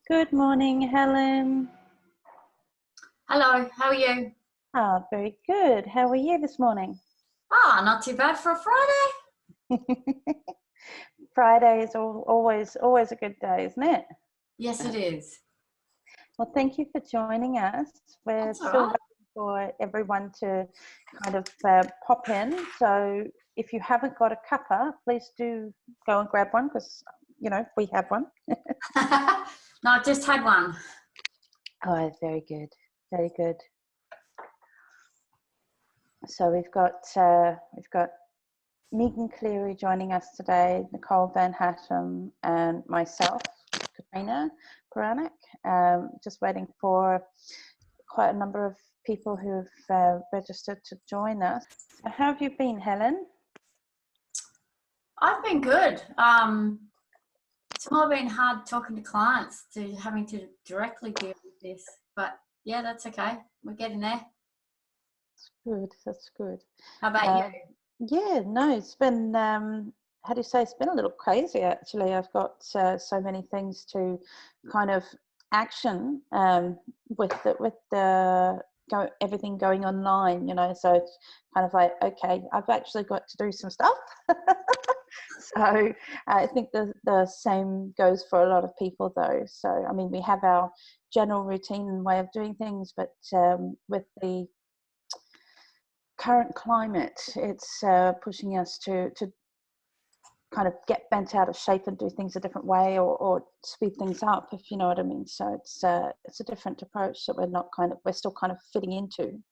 Good morning, Helen. Hello, how are you? Very good. How are you this morning? Not too bad for a Friday. Friday is always a good day, isn't it? Yes, it is. Well, thank you for joining us. We're That's all still right. waiting for everyone to kind of pop in. So if you haven't got a cuppa, please do go and grab one because, we have one. No, I just had one. Oh, very good. Very good. So we've got Megan Cleary joining us today, Nicole Van Hattem, and myself, Katrina Poranek. Just waiting for quite a number of people who've registered to join us. So how have you been, Helen? I've been good. It's more been hard talking to clients to having to directly deal with this, but yeah, that's okay. We're getting there. Good, that's good. How about you? Yeah, no, it's been, how do you say, it's been a little crazy actually. I've got so many things to kind of action with everything going online, so it's kind of like, okay, I've actually got to do some stuff. So I think the same goes for a lot of people though. So, I mean, we have our general routine and way of doing things, but with the current climate, it's pushing us to kind of get bent out of shape and do things a different way or speed things up, if you know what I mean. So it's a different approach that we're still kind of fitting into.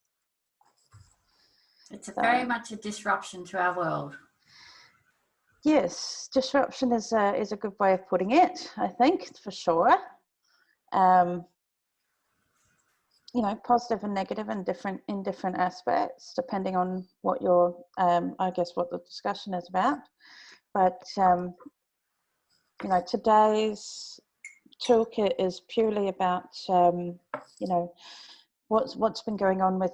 It's very much a disruption to our world. Yes, disruption is a good way of putting it, I think, for sure. Positive and negative and different aspects, depending on what I guess what the discussion is about. But, today's toolkit is purely about, what's been going on with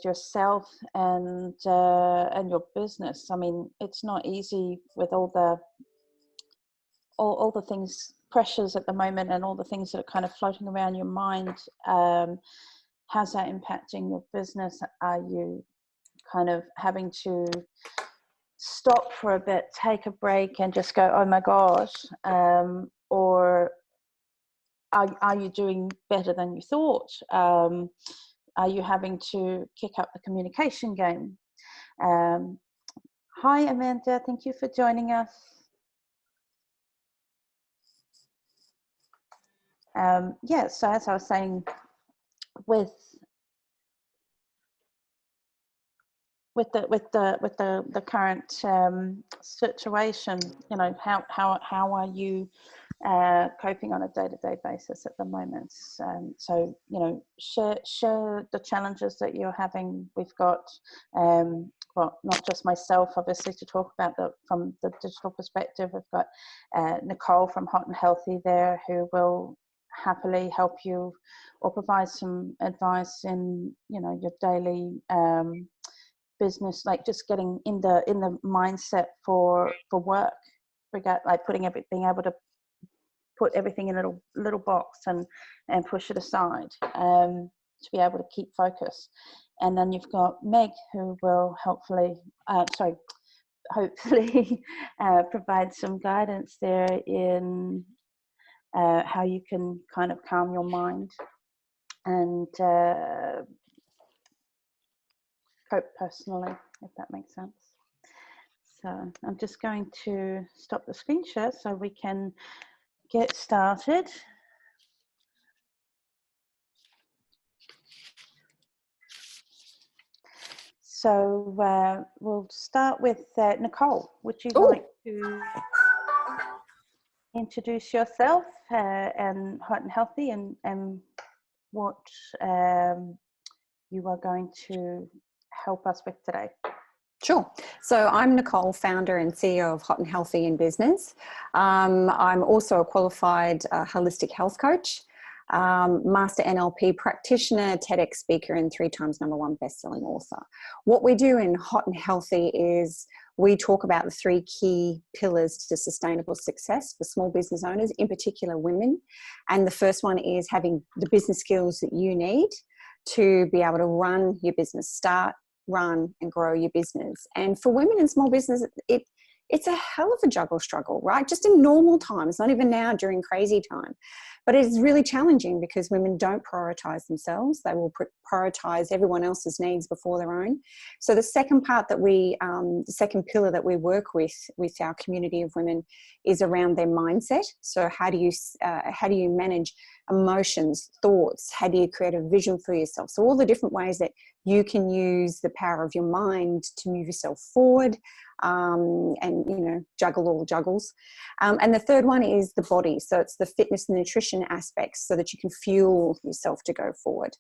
yourself and your business. I mean, it's not easy with all the things, pressures at the moment, and all the things that are kind of floating around your mind. How's that impacting your business? Are you kind of having to stop for a bit, take a break, and just go, oh my gosh, or are you doing better than you thought? Are you having to kick up the communication game? Hi, Amanda. Thank you for joining us. So as I was saying, with the current situation, how are you coping on a day-to-day basis at the moment? So share the challenges that you're having. We've got not just myself, obviously, to talk about from the digital perspective. We've got Nicole from Hot and Healthy there, who will happily help you or provide some advice in your daily business, like just getting in the mindset for work, being able to put everything in a little box and push it aside, to be able to keep focus. And then you've got Meg, who will hopefully provide some guidance there in how you can kind of calm your mind and cope personally, if that makes sense. So I'm just going to stop the screen share so we can get started. So we'll start with Nicole. Would you like to introduce yourself and Hot and Healthy and what you are going to help us with today? Sure. So I'm Nicole, founder and CEO of Hot and Healthy in Business. I'm also a qualified holistic health coach, master NLP practitioner, TEDx speaker, and 3 times #1 best-selling author. What we do in Hot and Healthy is we talk about the 3 key pillars to sustainable success for small business owners, in particular women. And the first one is having the business skills that you need to be able to run your business, start, run and grow your business. And for women in small business, it's a hell of a juggle struggle, right? Just in normal times, not even now during crazy time. But it is really challenging because women don't prioritize themselves. They will prioritize everyone else's needs before their own. So the second part that the second pillar that we work with our community of women is around their mindset. So how do you manage emotions, thoughts? How do you create a vision for yourself? So all the different ways that you can use the power of your mind to move yourself forward, and juggle all the juggles. And the third one is the body. So it's the fitness and nutrition aspects so that you can fuel yourself to go forward.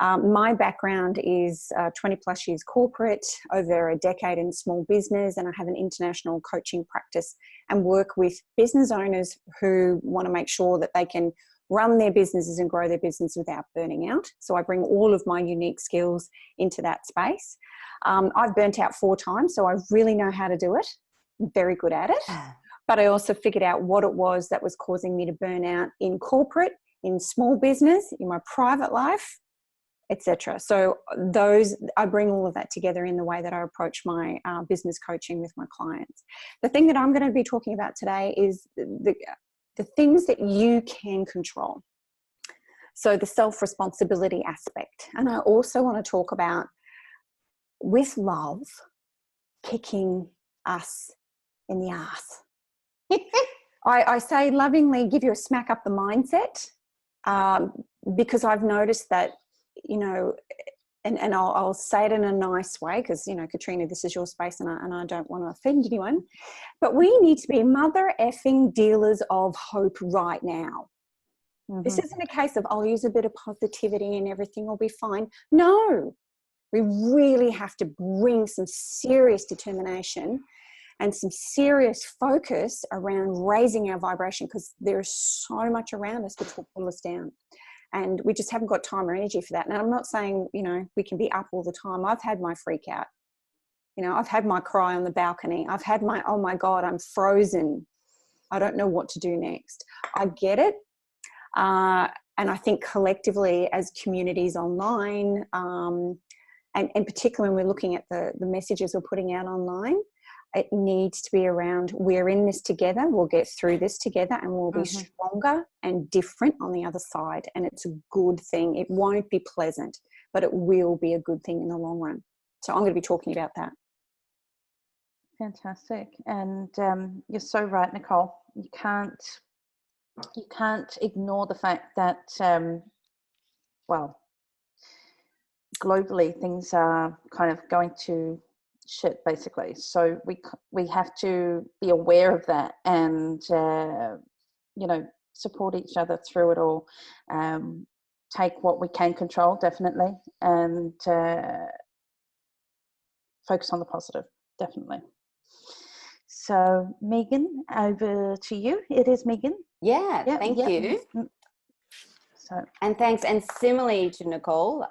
My background is 20 plus years corporate, over a decade in small business, and I have an international coaching practice and work with business owners who want to make sure that they can run their businesses and grow their business without burning out. So I bring all of my unique skills into that space. I've burnt out 4 times, so I really know how to do it. I'm very good at it. But I also figured out what it was that was causing me to burn out in corporate, in small business, in my private life, etc. So I bring all of that together in the way that I approach my business coaching with my clients. The thing that I'm going to be talking about today is the things that you can control. So the self-responsibility aspect. And I also want to talk about, with love, kicking us in the ass. I say lovingly, give you a smack up the mindset, because I've noticed that, and I'll say it in a nice way because, Katrina, this is your space and I don't want to offend anyone, but we need to be mother effing dealers of hope right now. Mm-hmm. This isn't a case of I'll use a bit of positivity and everything will be fine. No, we really have to bring some serious determination and some serious focus around raising our vibration, because there is so much around us which will pull us down. And we just haven't got time or energy for that. And I'm not saying, we can be up all the time. I've had my freak out. I've had my cry on the balcony. I've had my, oh my God, I'm frozen. I don't know what to do next. I get it. And I think collectively as communities online, and particularly when we're looking at the messages we're putting out online, it needs to be around, we're in this together, we'll get through this together, and we'll be stronger and different on the other side. And it's a good thing. It won't be pleasant, but it will be a good thing in the long run. So I'm going to be talking about that. Fantastic. And you're so right, Nicole. You can't ignore the fact that, globally things are kind of going to shit basically. So we have to be aware of that and support each other through it all. Take what we can control, definitely, and focus on the positive, definitely. So Megan, over to you. It is Megan. Thank you. And thanks. And similarly to Nicole,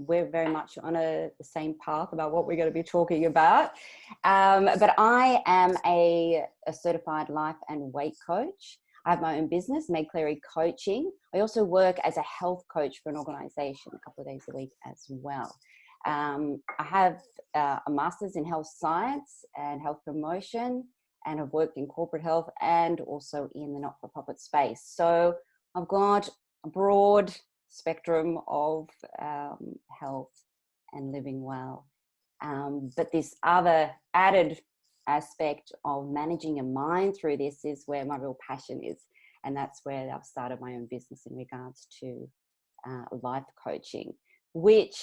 we're very much on the same path about what we're going to be talking about. But I am a certified life and weight coach. I have my own business, Meg Cleary Coaching. I also work as a health coach for an organisation a couple of days a week as well. I have a master's in health science and health promotion, and have worked in corporate health and also in the not-for-profit space. So I've got a broad spectrum of health and living well. But this other added aspect of managing a mind through this is where my real passion is. And that's where I've started my own business in regards to life coaching, which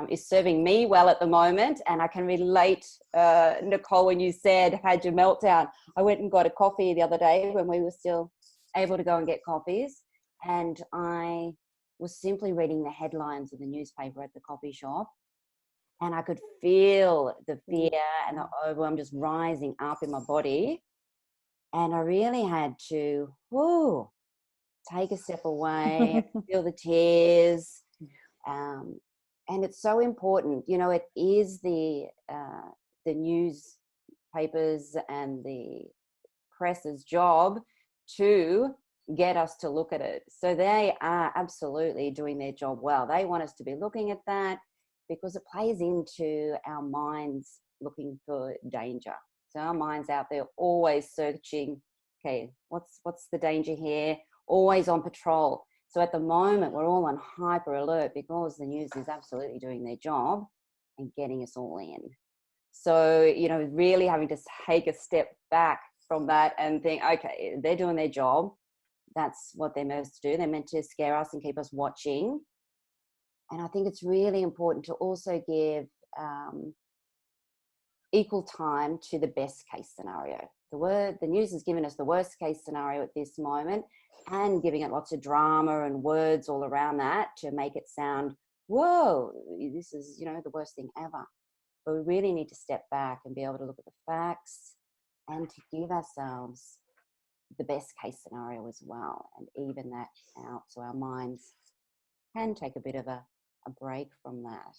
is serving me well at the moment. And I can relate, Nicole, when you said, had your meltdown. I went and got a coffee the other day when we were still able to go and get coffees. And I was simply reading the headlines of the newspaper at the coffee shop. And I could feel the fear and the overwhelm just rising up in my body. And I really had to take a step away, feel the tears. And it's so important. It is the news newspapers and the press's job to get us to look at it. So they are absolutely doing their job well. They want us to be looking at that because it plays into our minds looking for danger. So our mind's out there always searching, okay, what's the danger here? Always on patrol. So at the moment, we're all on hyper alert because the news is absolutely doing their job and getting us all in. So, you know, really having to take a step back from that and think, okay, they're doing their job. That's what they're meant to do. They're meant to scare us and keep us watching. And I think it's really important to also give equal time to the best case scenario. The news has given us the worst case scenario at this moment and giving it lots of drama and words all around that to make it sound, whoa, this is, you know, the worst thing ever. But we really need to step back and be able to look at the facts and to give ourselves the best case scenario as well and even that out so our minds can take a bit of a break from that,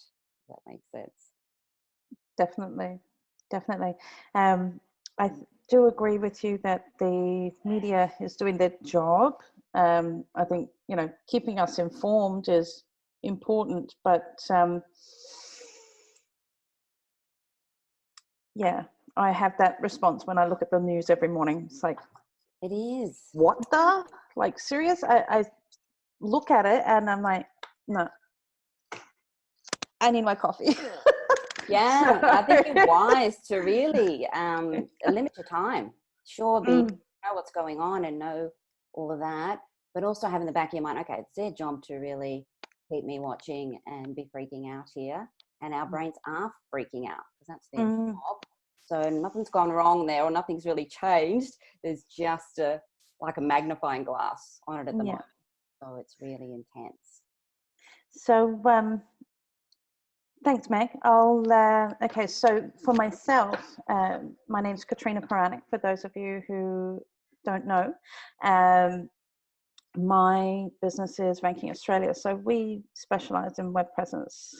if that makes sense. Definitely. I do agree with you that the media is doing their job. I think, you know, keeping us informed is important, but yeah, I have that response when I look at the news every morning. It's like, it is. What the? Like, serious? I look at it and I'm like, no, I need my coffee. Yeah, I think you're wise to really limit your time. Sure, know what's going on and know all of that, but also have in the back of your mind, okay, it's their job to really keep me watching and be freaking out here. And our brains are freaking out because that's their job. So nothing's gone wrong there or nothing's really changed. There's just like a magnifying glass on it at the moment. So it's really intense. So, thanks, Meg. Okay, so for myself, my name's Katrina Paranik, for those of you who don't know. My business is Ranking Australia. So we specialize in web presence,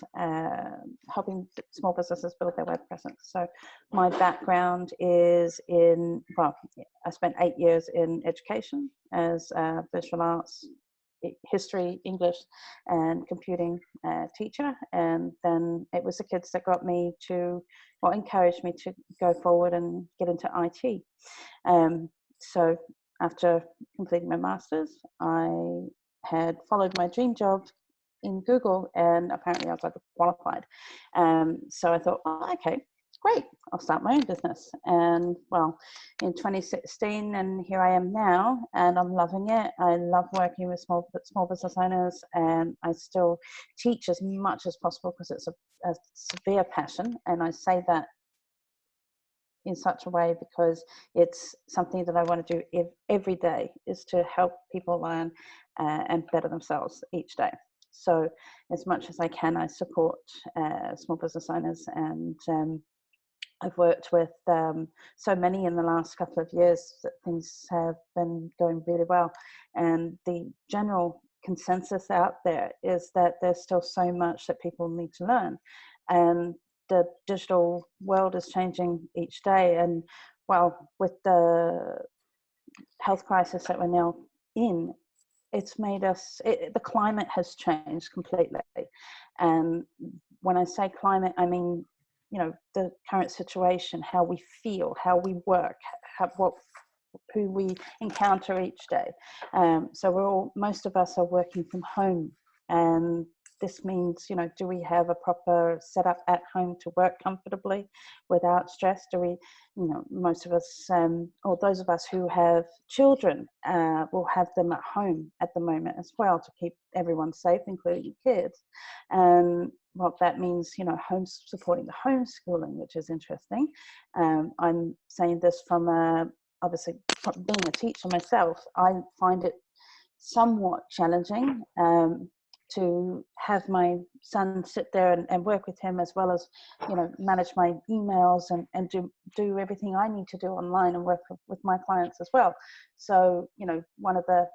helping small businesses build their web presence. So my background is I spent 8 years in education as a visual arts, history, English and computing teacher. And then it was the kids that encouraged me to go forward and get into IT. So after completing my master's, I had followed my dream job in Google and apparently I was overqualified. So I thought, okay, great, I'll start my own business. And well, in 2016, and here I am now, and I'm loving it. I love working with small business owners, and I still teach as much as possible because it's a severe passion. And I say that in such a way because it's something that I want to do every day, is to help people learn and better themselves each day. So as much as I can, I support small business owners, and I've worked with so many in the last couple of years that things have been going really well. And the general consensus out there is that there's still so much that people need to learn. And the digital world is changing each day. And well, with the health crisis that we're now in, it's made us, the climate has changed completely. And when I say climate, I mean, you know, the current situation, how we feel, how we work, who we encounter each day. So most of us are working from home, and this means, you know, do we have a proper setup at home to work comfortably without stress? Do we, you know, most of us, or those of us who have children, will have them at home at the moment as well to keep everyone safe, including kids. And what that means, you know, supporting the homeschooling, which is interesting. I'm saying this from obviously being a teacher myself, I find it somewhat challenging to have my son sit there and work with him, as well as, you know, manage my emails and do everything I need to do online and work with my clients as well. So, you know, one of the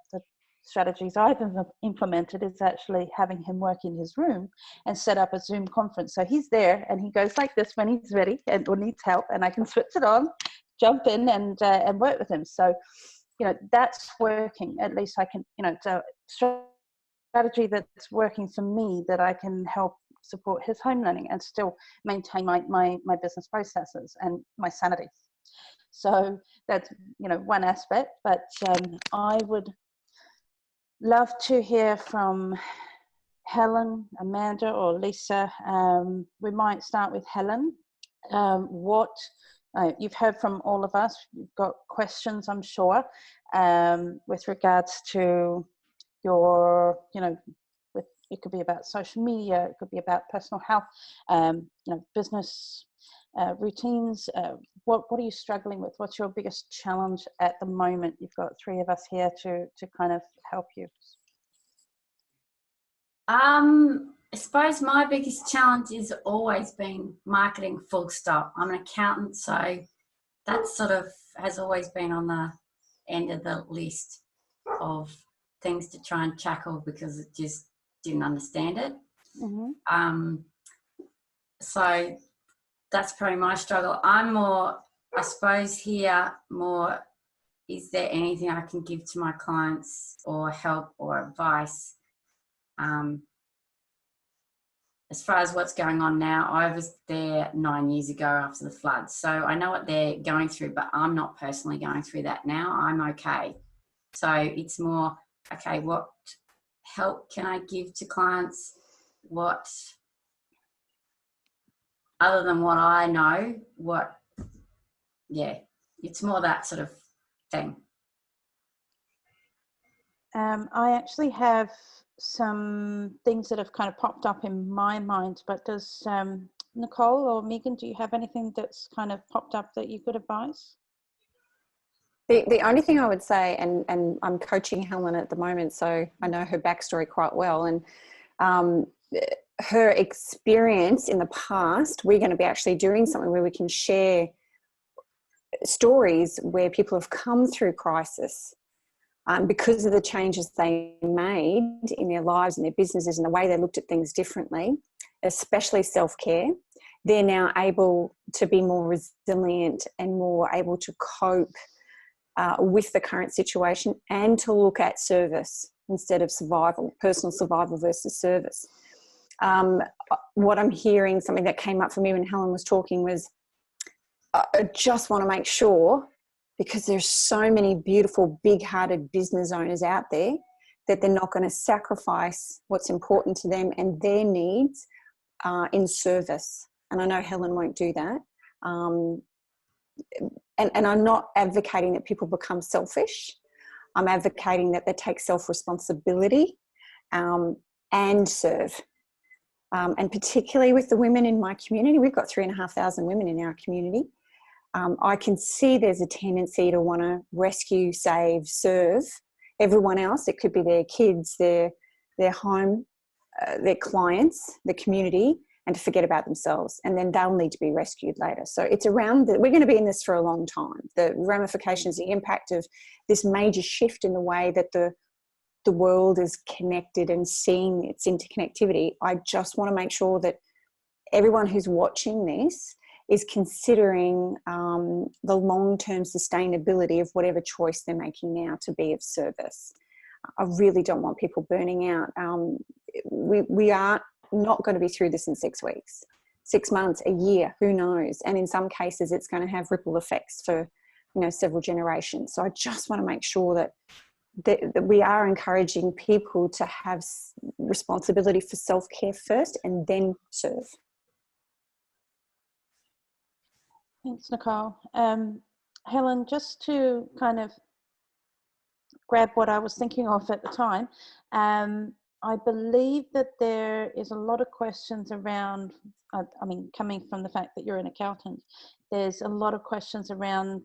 strategies I've implemented is actually having him work in his room and set up a Zoom conference. So he's there and he goes like this when he's ready or needs help, and I can switch it on, jump in and work with him. So, that's working. At least I can, it's a strategy that's working for me, that I can help support his home learning and still maintain my business processes and my sanity. So that's, one aspect, but I would love to hear from Helen, Amanda, or Lisa. We might start with Helen. What you've heard from all of us, you've got questions, I'm sure, with regards to your, it could be about social media, it could be about personal health, business routines. What are you struggling with? What's your biggest challenge at the moment? You've got three of us here to kind of help you. I suppose my biggest challenge has always been marketing, full stop. I'm an accountant, so that sort of has always been on the end of the list of things to try and tackle because it just didn't understand it. Mm-hmm. So that's probably my struggle. I'm more, I suppose here, more, is there anything I can give to my clients or help or advice? As far as what's going on now, I was there 9 years ago after the floods. So I know what they're going through, but I'm not personally going through that now. I'm okay. So it's more, okay, what help can I give to clients? What, other than what I know, it's more that sort of thing. I actually have some things that have kind of popped up in my mind, but does Nicole or Megan, do you have anything that's kind of popped up that you could advise? The only thing I would say, and I'm coaching Helen at the moment, so I know her backstory quite well, and her experience in the past, we're going to be actually doing something where we can share stories where people have come through crisis because of the changes they made in their lives and their businesses and the way they looked at things differently, especially self-care. They're now able to be more resilient and more able to cope with the current situation and to look at service instead of survival, personal survival versus service. What I'm hearing, something that came up for me when Helen was talking was, I just want to make sure, because there's so many beautiful, big-hearted business owners out there, that they're not going to sacrifice what's important to them and their needs in service. And I know Helen won't do that. And I'm not advocating that people become selfish. I'm advocating that they take self-responsibility and serve. And particularly with the women in my community, we've got 3,500 women in our community. I can see there's a tendency to want to rescue, save, serve everyone else. It could be their kids, their home, their clients, the community, and to forget about themselves. And then they'll need to be rescued later. So it's around we're going to be in this for a long time. The ramifications, the impact of this major shift in the way that the world is connected and seeing its interconnectivity. I just want to make sure that everyone who's watching this is considering the long-term sustainability of whatever choice they're making now to be of service. I really don't want people burning out. We are not going to be through this in 6 weeks, 6 months, a year, who knows? And in some cases, it's going to have ripple effects for, several generations. So I just want to make sure that we are encouraging people to have responsibility for self-care first and then serve. Thanks, Nicole. Helen, just to kind of grab what I was thinking of at the time, I believe that there is a lot of questions around, coming from the fact that you're an accountant, there's a lot of questions around,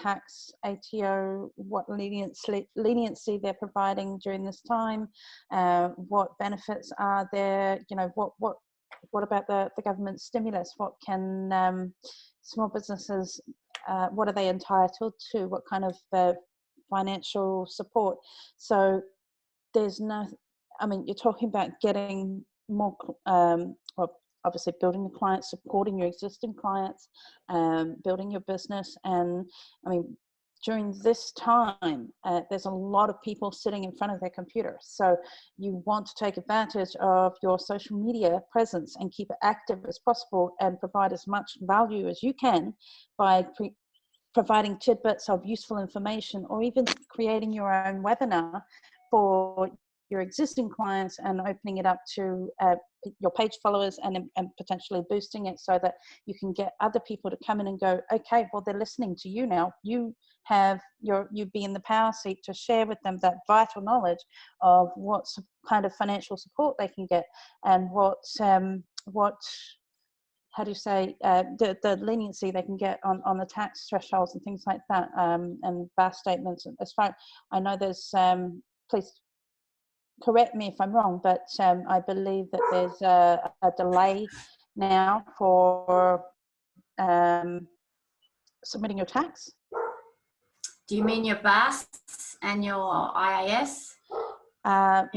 tax, ATO, what leniency they're providing during this time, what benefits are there, what about the government stimulus? What can small businesses, what are they entitled to? What kind of financial support? So there's no, I mean, you're talking about getting more, well, obviously building the clients, supporting your existing clients, building your business. And I mean, during this time, there's a lot of people sitting in front of their computer. So you want to take advantage of your social media presence and keep it active as possible and provide as much value as you can by providing tidbits of useful information, or even creating your own webinar for your existing clients and opening it up to your page followers, and potentially boosting it so that you can get other people to come in and go, okay, well, they're listening to you now. You'd be in the power seat to share with them that vital knowledge of what kind of financial support they can get, and what how do you say, the leniency they can get on the tax thresholds and things like that, and BAS statements. As far I know, there's, please correct me if I'm wrong, but I believe that there's a delay now for submitting your tax. Do you mean your BAS and your IAS? Well,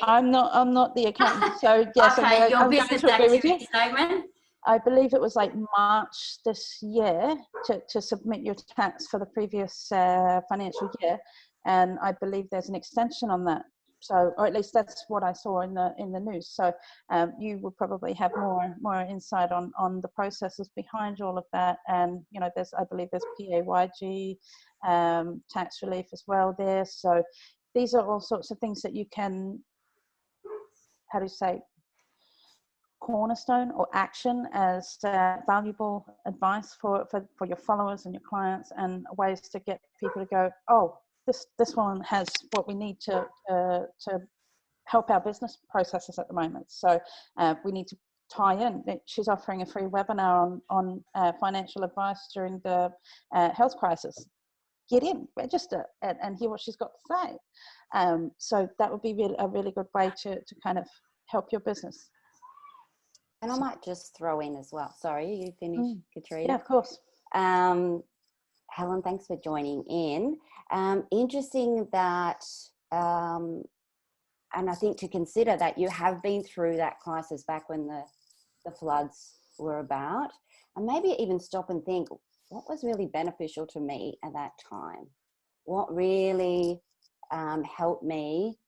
I'm not the accountant, so yes, okay, I'm going to agree with you. Statement. I believe it was like March this year to submit your tax for the previous financial year, and I believe there's an extension on that. So, or at least that's what I saw in the news. So, you would probably have more insight on the processes behind all of that. And you know, I believe there's PAYG tax relief as well there. So, these are all sorts of things that you can, how do you say, cornerstone or action as valuable advice for your followers and your clients, and ways to get people to go, oh, this one has what we need to help our business processes at the moment. So we need to tie in. She's offering a free webinar on financial advice during the health crisis. Get in, register, and hear what she's got to say. So that would be a really good way to kind of help your business. And I might just throw in as well. Sorry, you finished, Katrina? Yeah, of course. Helen, thanks for joining in. Interesting that, and I think to consider that you have been through that crisis back when the floods were about, and maybe even stop and think, what was really beneficial to me at that time? What really helped me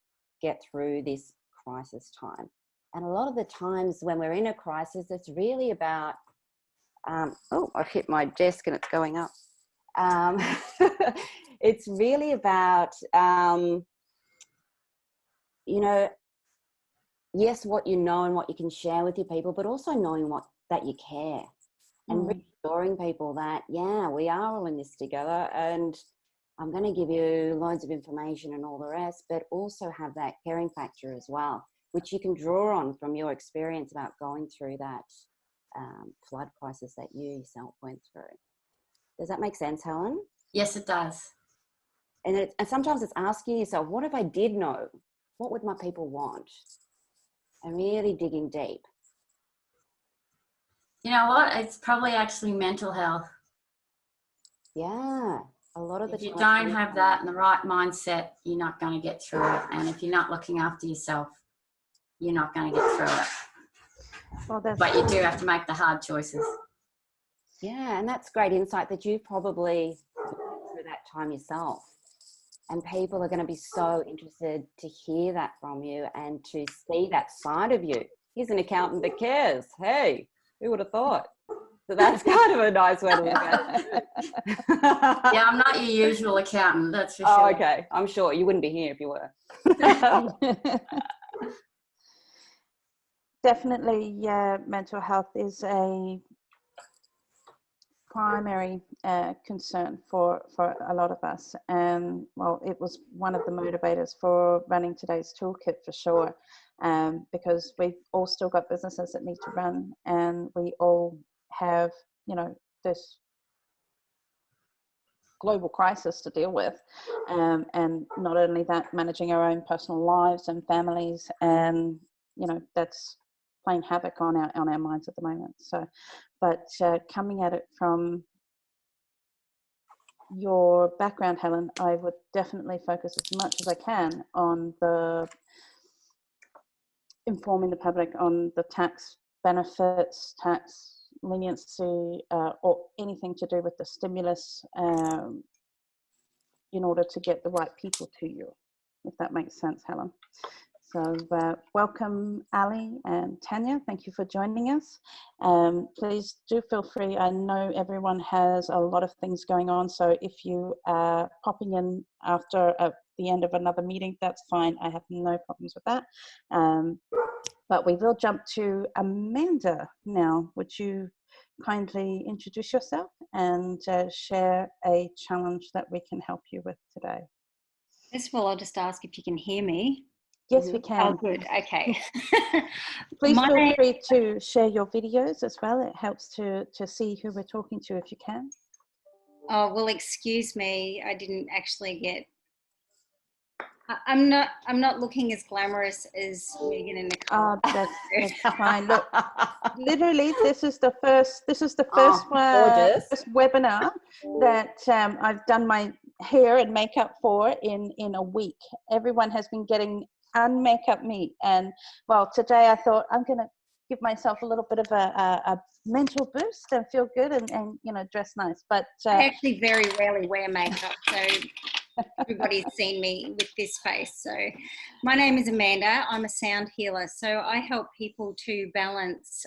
get through this crisis time? And a lot of the times when we're in a crisis, it's really about, oh, I've hit my desk and it's going up. It's really about, you know, yes, what you know and what you can share with your people, but also knowing that you care, and reassuring people that, yeah, we are all in this together, and I'm going to give you loads of information and all the rest, but also have that caring factor as well, which you can draw on from your experience about going through that flood crisis that you yourself went through. Does that make sense, Helen? Yes, it does. And sometimes it's asking yourself, what if I did know? What would my people want? And really digging deep. You know what? It's probably actually mental health. Yeah. A lot of the if you time don't have that in the right mindset, you're not going to get through it. And if you're not looking after yourself, you're not going to get through it. Well, but you do have to make the hard choices. Yeah, and that's great insight that you've probably went through that time yourself. And people are going to be so interested to hear that from you and to see that side of you. Here's an accountant that cares. Hey, who would have thought? So that's kind of a nice way to look at it. Yeah, I'm not your usual accountant, that's for sure. Oh, okay. I'm sure you wouldn't be here if you were. Definitely, mental health is a primary concern for a lot of us, and well, it was one of the motivators for running today's toolkit for sure, because we've all still got businesses that need to run, and we all have, you know, this global crisis to deal with, and not only that, managing our own personal lives and families, and you know, that's playing havoc on our minds at the moment. So, but coming at it from your background, Helen, I would definitely focus as much as I can on the informing the public on the tax benefits, tax leniency, or anything to do with the stimulus, in order to get the right people to you, if that makes sense, Helen. So welcome, Ali and Tanya. Thank you for joining us. Please do feel free. I know everyone has a lot of things going on, so if you are popping in after the end of another meeting, that's fine. I have no problems with that. But we will jump to Amanda now. Would you kindly introduce yourself and share a challenge that we can help you with today? First of all, I'll just ask if you can hear me. Yes, we can. Oh, good. Okay. Please feel free to share your videos as well. It helps to see who we're talking to if you can. Oh, well, excuse me. I didn't actually get. I'm not looking as glamorous as Megan and Nicole. Oh, that's fine. Look, literally, this is the first webinar that I've done my hair and makeup for in a week. Everyone has been getting unmakeup me, and well, today I thought I'm going to give myself a little bit of a mental boost and feel good and you know, dress nice. But I actually very rarely wear makeup, so everybody's seen me with this face. So my name is Amanda. I'm a sound healer. So I help people to balance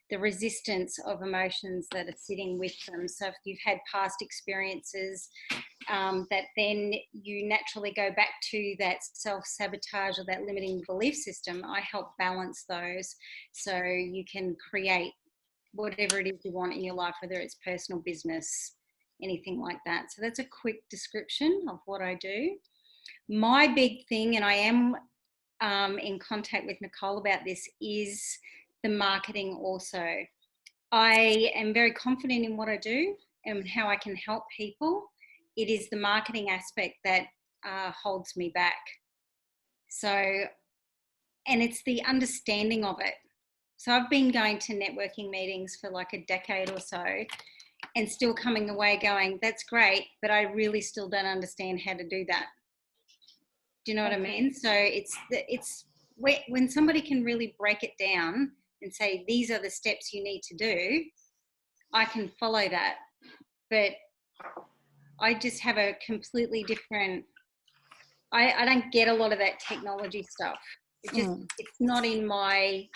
the resistance of emotions that are sitting with them. So if you've had past experiences that then you naturally go back to that self-sabotage or that limiting belief system, I help balance those so you can create whatever it is you want in your life, whether it's personal, business, anything like that. So that's a quick description of what I do. My big thing, and I am in contact with Nicole about this, is the marketing also. I am very confident in what I do and how I can help people. It is the marketing aspect that holds me back. So, and it's the understanding of it. So I've been going to networking meetings for like a decade or so, and still coming away going, that's great, but I really still don't understand how to do that. Do you know what I mean? So it's when somebody can really break it down and say, these are the steps you need to do, I can follow that. But I just have a completely different, I don't get a lot of that technology stuff. It just, it's not in my,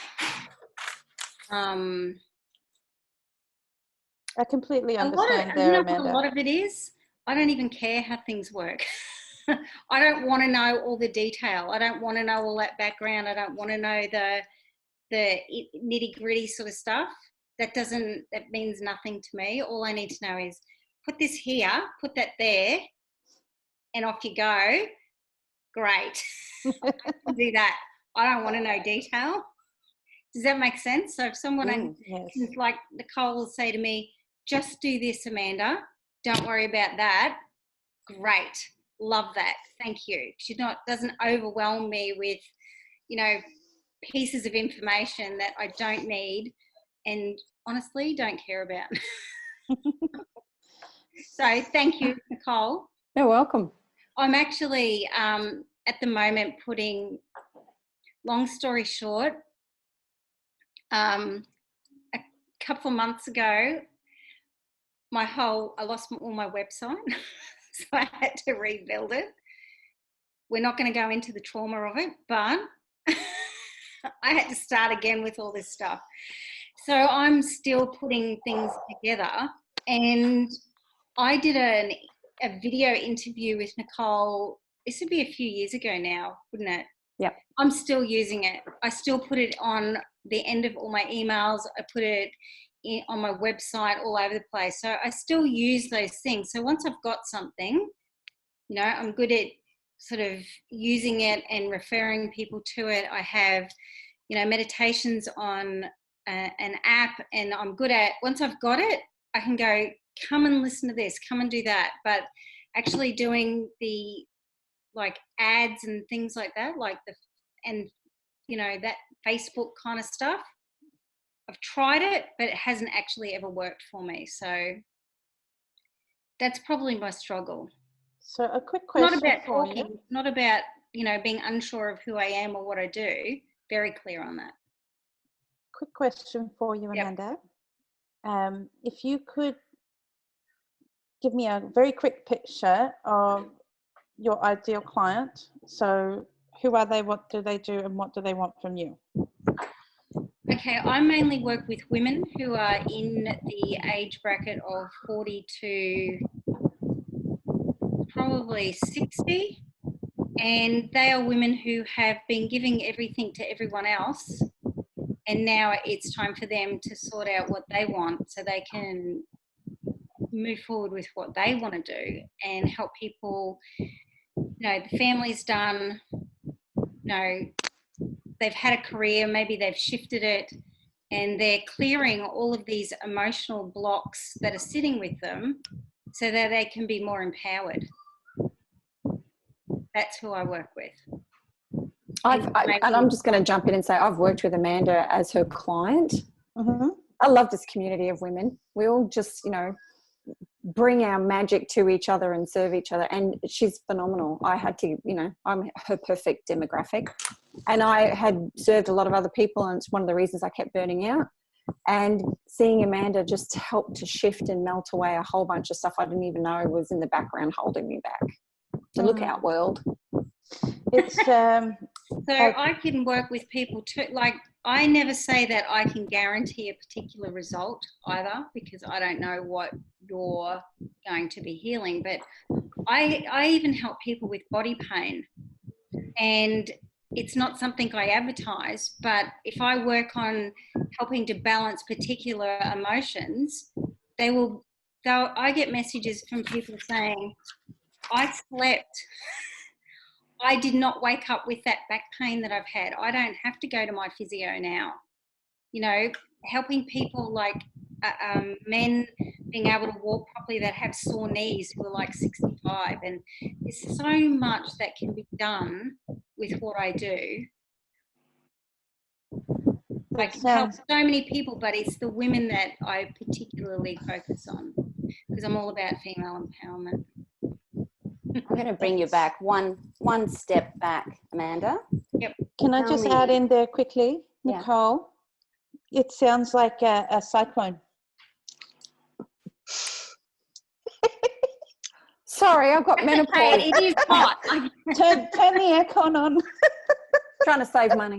I completely understand there, Amanda. A lot of it is, I don't even care how things work. I don't want to know all the detail. I don't want to know all that background. I don't want to know the nitty gritty sort of stuff. That means nothing to me. All I need to know is put this here, put that there, and off you go. Great. I can do that. I don't want to know detail. Does that make sense? So if someone, like Nicole will say to me, just do this, Amanda. Don't worry about that. Great. Love that. Thank you. Doesn't overwhelm me with, you know, pieces of information that I don't need and honestly don't care about. So thank you, Nicole. You're welcome. I'm actually at the moment putting, long story short, a couple of months ago, I lost all my website, so I had to rebuild it. We're not going to go into the trauma of it, but I had to start again with all this stuff. So I'm still putting things together, and I did a video interview with Nicole. This would be a few years ago now, wouldn't it? Yep. I'm still using it. I still put it on the end of all my emails. I put it on my website, all over the place. So I still use those things. So once I've got something, you know, I'm good at sort of using it and referring people to it. I have, you know, meditations on an app, and I'm good at, once I've got it, I can go, come and listen to this, come and do that. But actually doing the like ads and things like that, and you know, that Facebook kind of stuff, I've tried it, but it hasn't actually ever worked for me. So that's probably my struggle. So a quick question Not about for talking, you. not about, you know, being unsure of who I am or what I do. Very clear on that. Quick question for you, Yep. Amanda. If you could give me a very quick picture of your ideal client. So who are they, what do they do, and what do they want from you? Okay, I mainly work with women who are in the age bracket of 40 to probably 60. And they are women who have been giving everything to everyone else. And now it's time for them to sort out what they want so they can move forward with what they want to do and help people. You know, the family's done, you know, they've had a career, maybe they've shifted it, and they're clearing all of these emotional blocks that are sitting with them so that they can be more empowered. That's who I work with. And I'm just going to jump in and say I've worked with Amanda as her client. Mm-hmm. I love this community of women. We all just, you know, bring our magic to each other and serve each other. And she's phenomenal. I had to, you know, I'm her perfect demographic. And I had served a lot of other people, and it's one of the reasons I kept burning out. And seeing Amanda just help to shift and melt away a whole bunch of stuff I didn't even know was in the background holding me back. So look out, world. It's so I can work with people too. Like, I never say that I can guarantee a particular result either, because I don't know what you're going to be healing. But I even help people with body pain, and it's not something I advertise, but if I work on helping to balance particular emotions, I get messages from people saying, I slept. I did not wake up with that back pain that I've had. I don't have to go to my physio now. You know, helping people like men being able to walk properly that have sore knees who are like 65. And there's so much that can be done with what I do. I can help so many people, but it's the women that I particularly focus on because I'm all about female empowerment. I'm going to bring you back one step back, Amanda. Yep. Can I just add in there quickly, Nicole? Yeah. It sounds like a cyclone. Sorry, I've got menopause. Hey, it is hot. turn the aircon on. Trying to save money.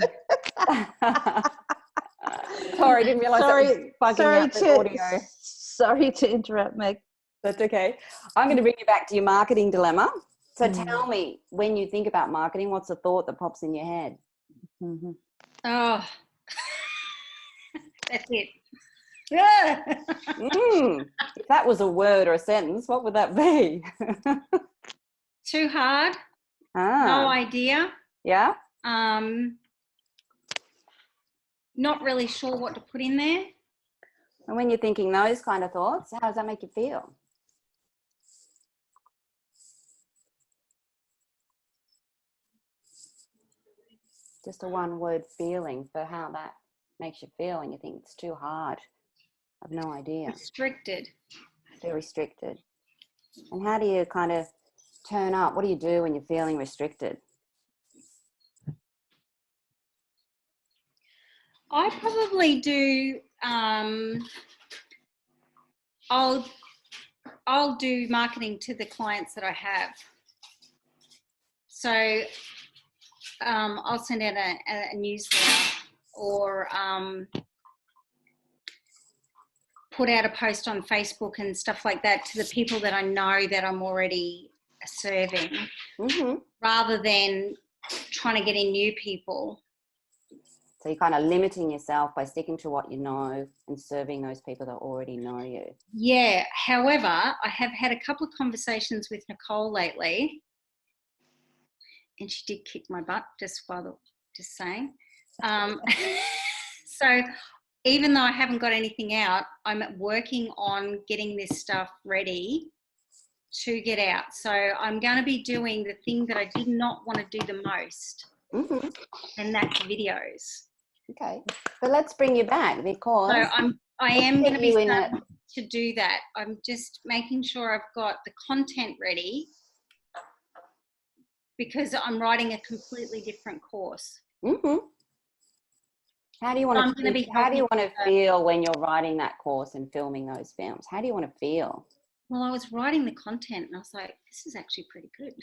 Sorry, didn't realise that was bugging out the audio. Sorry to interrupt, Meg. That's okay. I'm going to bring you back to your marketing dilemma. So tell me, when you think about marketing, what's the thought that pops in your head? Mm-hmm. Oh, that's it. Yeah. If that was a word or a sentence, what would that be? Too hard. No idea. Yeah. Not really sure what to put in there. And when you're thinking those kind of thoughts, how does that make you feel? Just a one-word feeling for how that makes you feel and you think it's too hard. I've no idea. Restricted. Very restricted. And how do you kind of turn up? What do you do when you're feeling restricted? I probably do, I'll do marketing to the clients that I have. So I'll send out a newsletter or put out a post on Facebook and stuff like that to the people that I know that I'm already serving, rather than trying to get in new people. So you're kind of limiting yourself by sticking to what you know and serving those people that already know you. Yeah. However, I have had a couple of conversations with Nicole lately, and she did kick my butt, just saying. So even though I haven't got anything out, I'm working on getting this stuff ready to get out. So I'm going to be doing the thing that I did not want to do the most, and that's videos. Okay, but let's bring you back because so I am going to be to do that. I'm just making sure I've got the content ready because I'm writing a completely different course. Mm-hmm. How do you want to feel when you're writing that course and filming those films? How do you want to feel? Well, I was writing the content and I was like, this is actually pretty good.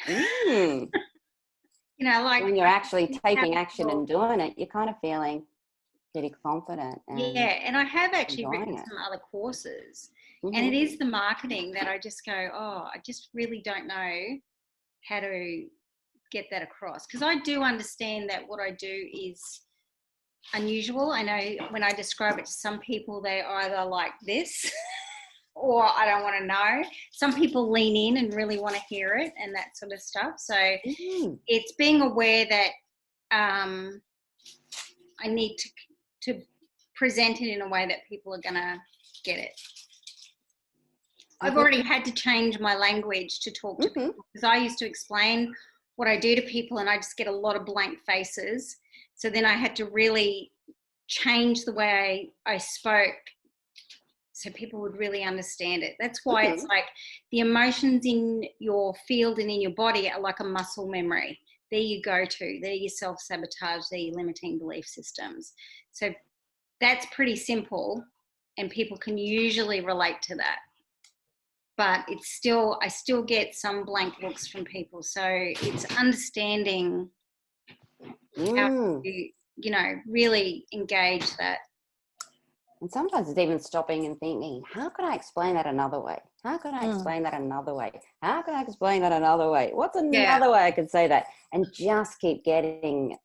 You know, like when you're actually taking action and doing it, you're kind of feeling pretty confident. And I have actually written some other courses, and it is the marketing that I just go, oh, I just really don't know how to get that across, because I do understand that what I do is unusual. I know when I describe it to some people, they're either like this or I don't want to know. Some people lean in and really want to hear it and that sort of stuff. So it's being aware that I need to present it in a way that people are going to get it. I've already had to change my language to talk to people, because I used to explain what I do to people and I just get a lot of blank faces. So then I had to really change the way I spoke so people would really understand it. That's why it's like the emotions in your field and in your body are like a muscle memory. There you go to. They're your self-sabotage, they're your limiting belief systems. So that's pretty simple and people can usually relate to that. But it's still, I still get some blank looks from people. So it's understanding how to, you know, really engage that. And sometimes it's even stopping and thinking, how can I explain that another way? How can I explain that another way? How can I explain that another way? What's another way I could say that? And just keep getting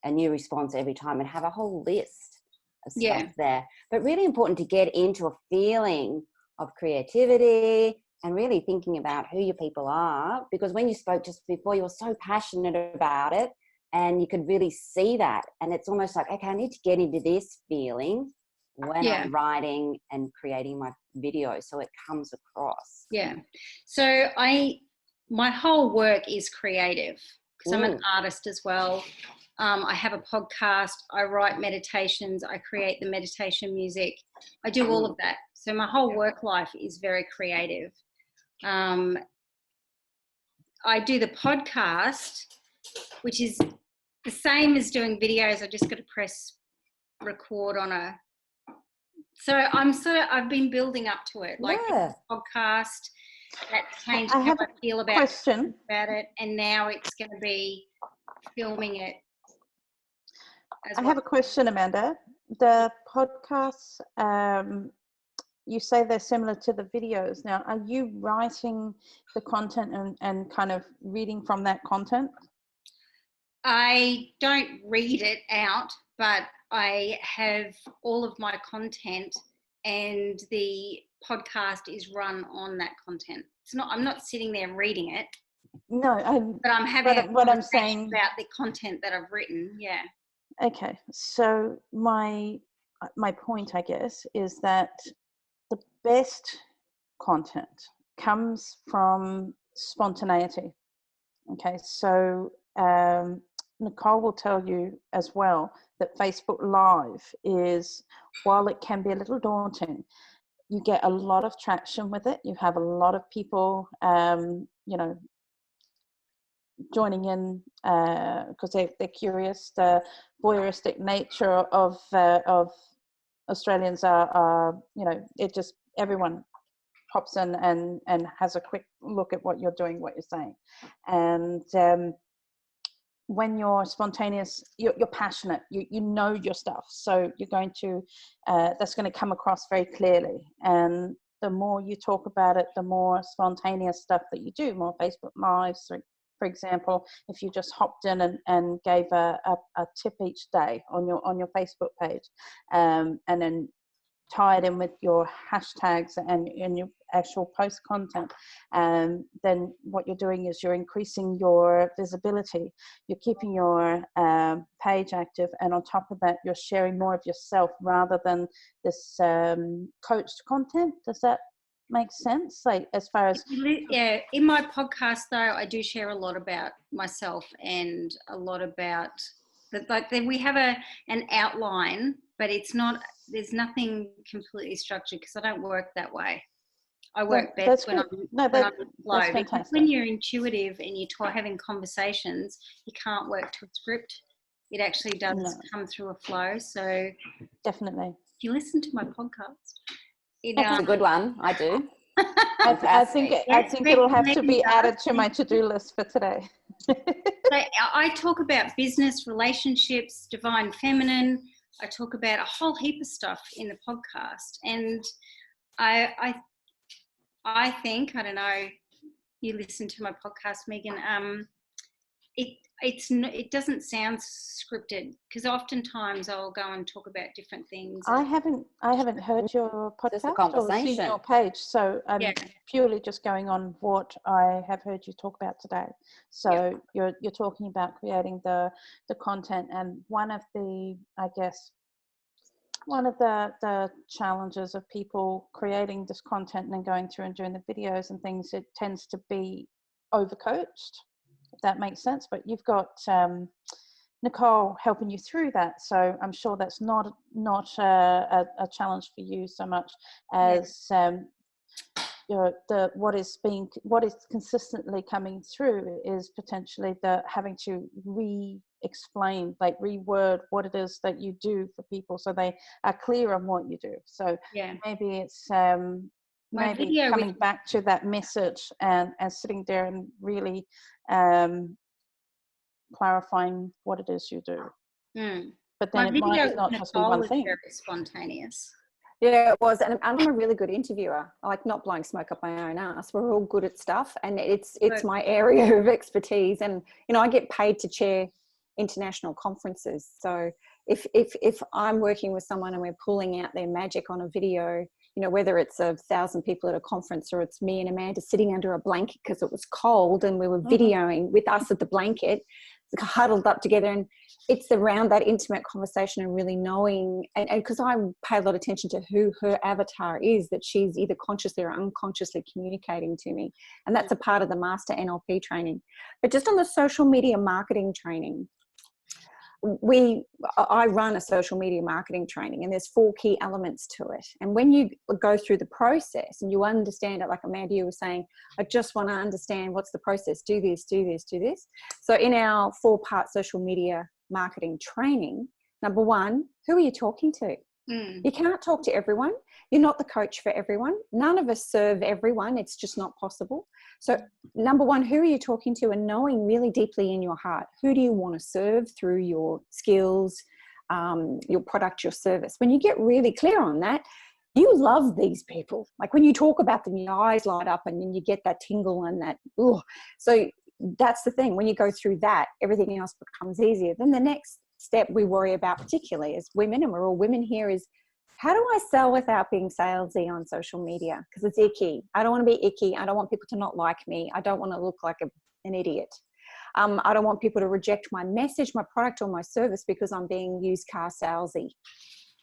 a new response every time and have a whole list of stuff there. But really important to get into a feeling of creativity and really thinking about who your people are, because when you spoke just before, you were so passionate about it and you could really see that. And it's almost like, okay, I need to get into this feeling when I'm writing and creating my video so it comes across. So my whole work is creative because I'm an artist as well. I have a podcast, I write meditations, I create the meditation music, I do all of that. So my whole work life is very creative. I do the podcast, which is the same as doing videos. I just got to press record on a. So I've been building up to it, like the podcast. That changed how I feel about it, and now it's going to be filming it. I have a question, Amanda. The podcasts, you say they're similar to the videos. Now, are you writing the content and kind of reading from that content? I don't read it out, but I have all of my content and the podcast is run on that content. I'm not sitting there reading it. No, but I'm having what I'm saying about the content that I've written. Okay, so my point, I guess, is that the best content comes from spontaneity. Okay, so Nicole will tell you as well that Facebook Live is, while it can be a little daunting, you get a lot of traction with it. You have a lot of people, you know, joining in because they're curious. The voyeuristic nature of Australians are, you know, it just, everyone pops in and has a quick look at what you're doing, what you're saying. And when you're spontaneous, you're passionate, you know your stuff. So you're going to, that's going to come across very clearly. And the more you talk about it, the more spontaneous stuff that you do, more Facebook Lives, for example, if you just hopped in and gave a tip each day on your Facebook page, and then tie it in with your hashtags and your actual post content, then what you're doing is you're increasing your visibility, you're keeping your page active, and on top of that, you're sharing more of yourself rather than this coached content. Does that make sense? Like, as far as in my podcast though, I do share a lot about myself and a lot about we have an outline, but it's not there's nothing completely structured because I don't work that way. I work best when I'm in flow. That's Because fantastic. when you're intuitive and you're having conversations, you can't work to a script. It actually does come through a flow. So definitely, if you listen to my podcast, it's a good one. I do. I think it'll have to be added to my to-do list for today. So I talk about business, relationships, divine feminine. I talk about a whole heap of stuff in the podcast, and I think, I don't know, you listen to my podcast, Megan, it doesn't sound scripted, because oftentimes I'll go and talk about different things. I haven't heard your podcast or seen your page, so I'm purely just going on what I have heard you talk about today. So you're talking about creating the content, and one of the challenges of people creating this content and then going through and doing the videos and things, it tends to be overcoached, if that makes sense. But you've got Nicole helping you through that, so I'm sure that's not a challenge for you so much as what is consistently coming through is potentially the having to re-explain, like reword what it is that you do for people so they are clear on what you do. So maybe it's maybe coming back to that message and sitting there and really clarifying what it is you do. But then it might not just be one thing. Very spontaneous. Yeah, it was, and I'm a really good interviewer. I like not blowing smoke up my own ass. We're all good at stuff, and it's my area of expertise. And I get paid to chair international conferences. So if I'm working with someone and we're pulling out their magic on a video, whether it's 1,000 people at a conference or it's me and Amanda sitting under a blanket because it was cold and we were videoing with us at the blanket, huddled up together, and it's around that intimate conversation and really knowing, and because I pay a lot of attention to who her avatar is, that she's either consciously or unconsciously communicating to me, and that's a part of the master NLP training. But just on the social media marketing training, I run a social media marketing training, and there's 4 key elements to it. And when you go through the process and you understand it, like Amanda, you were saying, I just want to understand what's the process, do this, do this, do this. So in our 4-part social media marketing training, number 1, who are you talking to? You can't talk to everyone. You're not the coach for everyone. None of us serve everyone. It's just not possible. So number 1, who are you talking to, and knowing really deeply in your heart, who do you want to serve through your skills, your product, your service? When you get really clear on that, you love these people. Like when you talk about them, your eyes light up and then you get that tingle and that, ooh. So that's the thing. When you go through that, everything else becomes easier. Then the next step we worry about, particularly as women, and we're all women here, is how do I sell without being salesy on social media? Because it's icky. I don't want to be icky. I don't want people to not like me. I don't want to look like an idiot. I don't want people to reject my message, my product, or my service because I'm being used car salesy.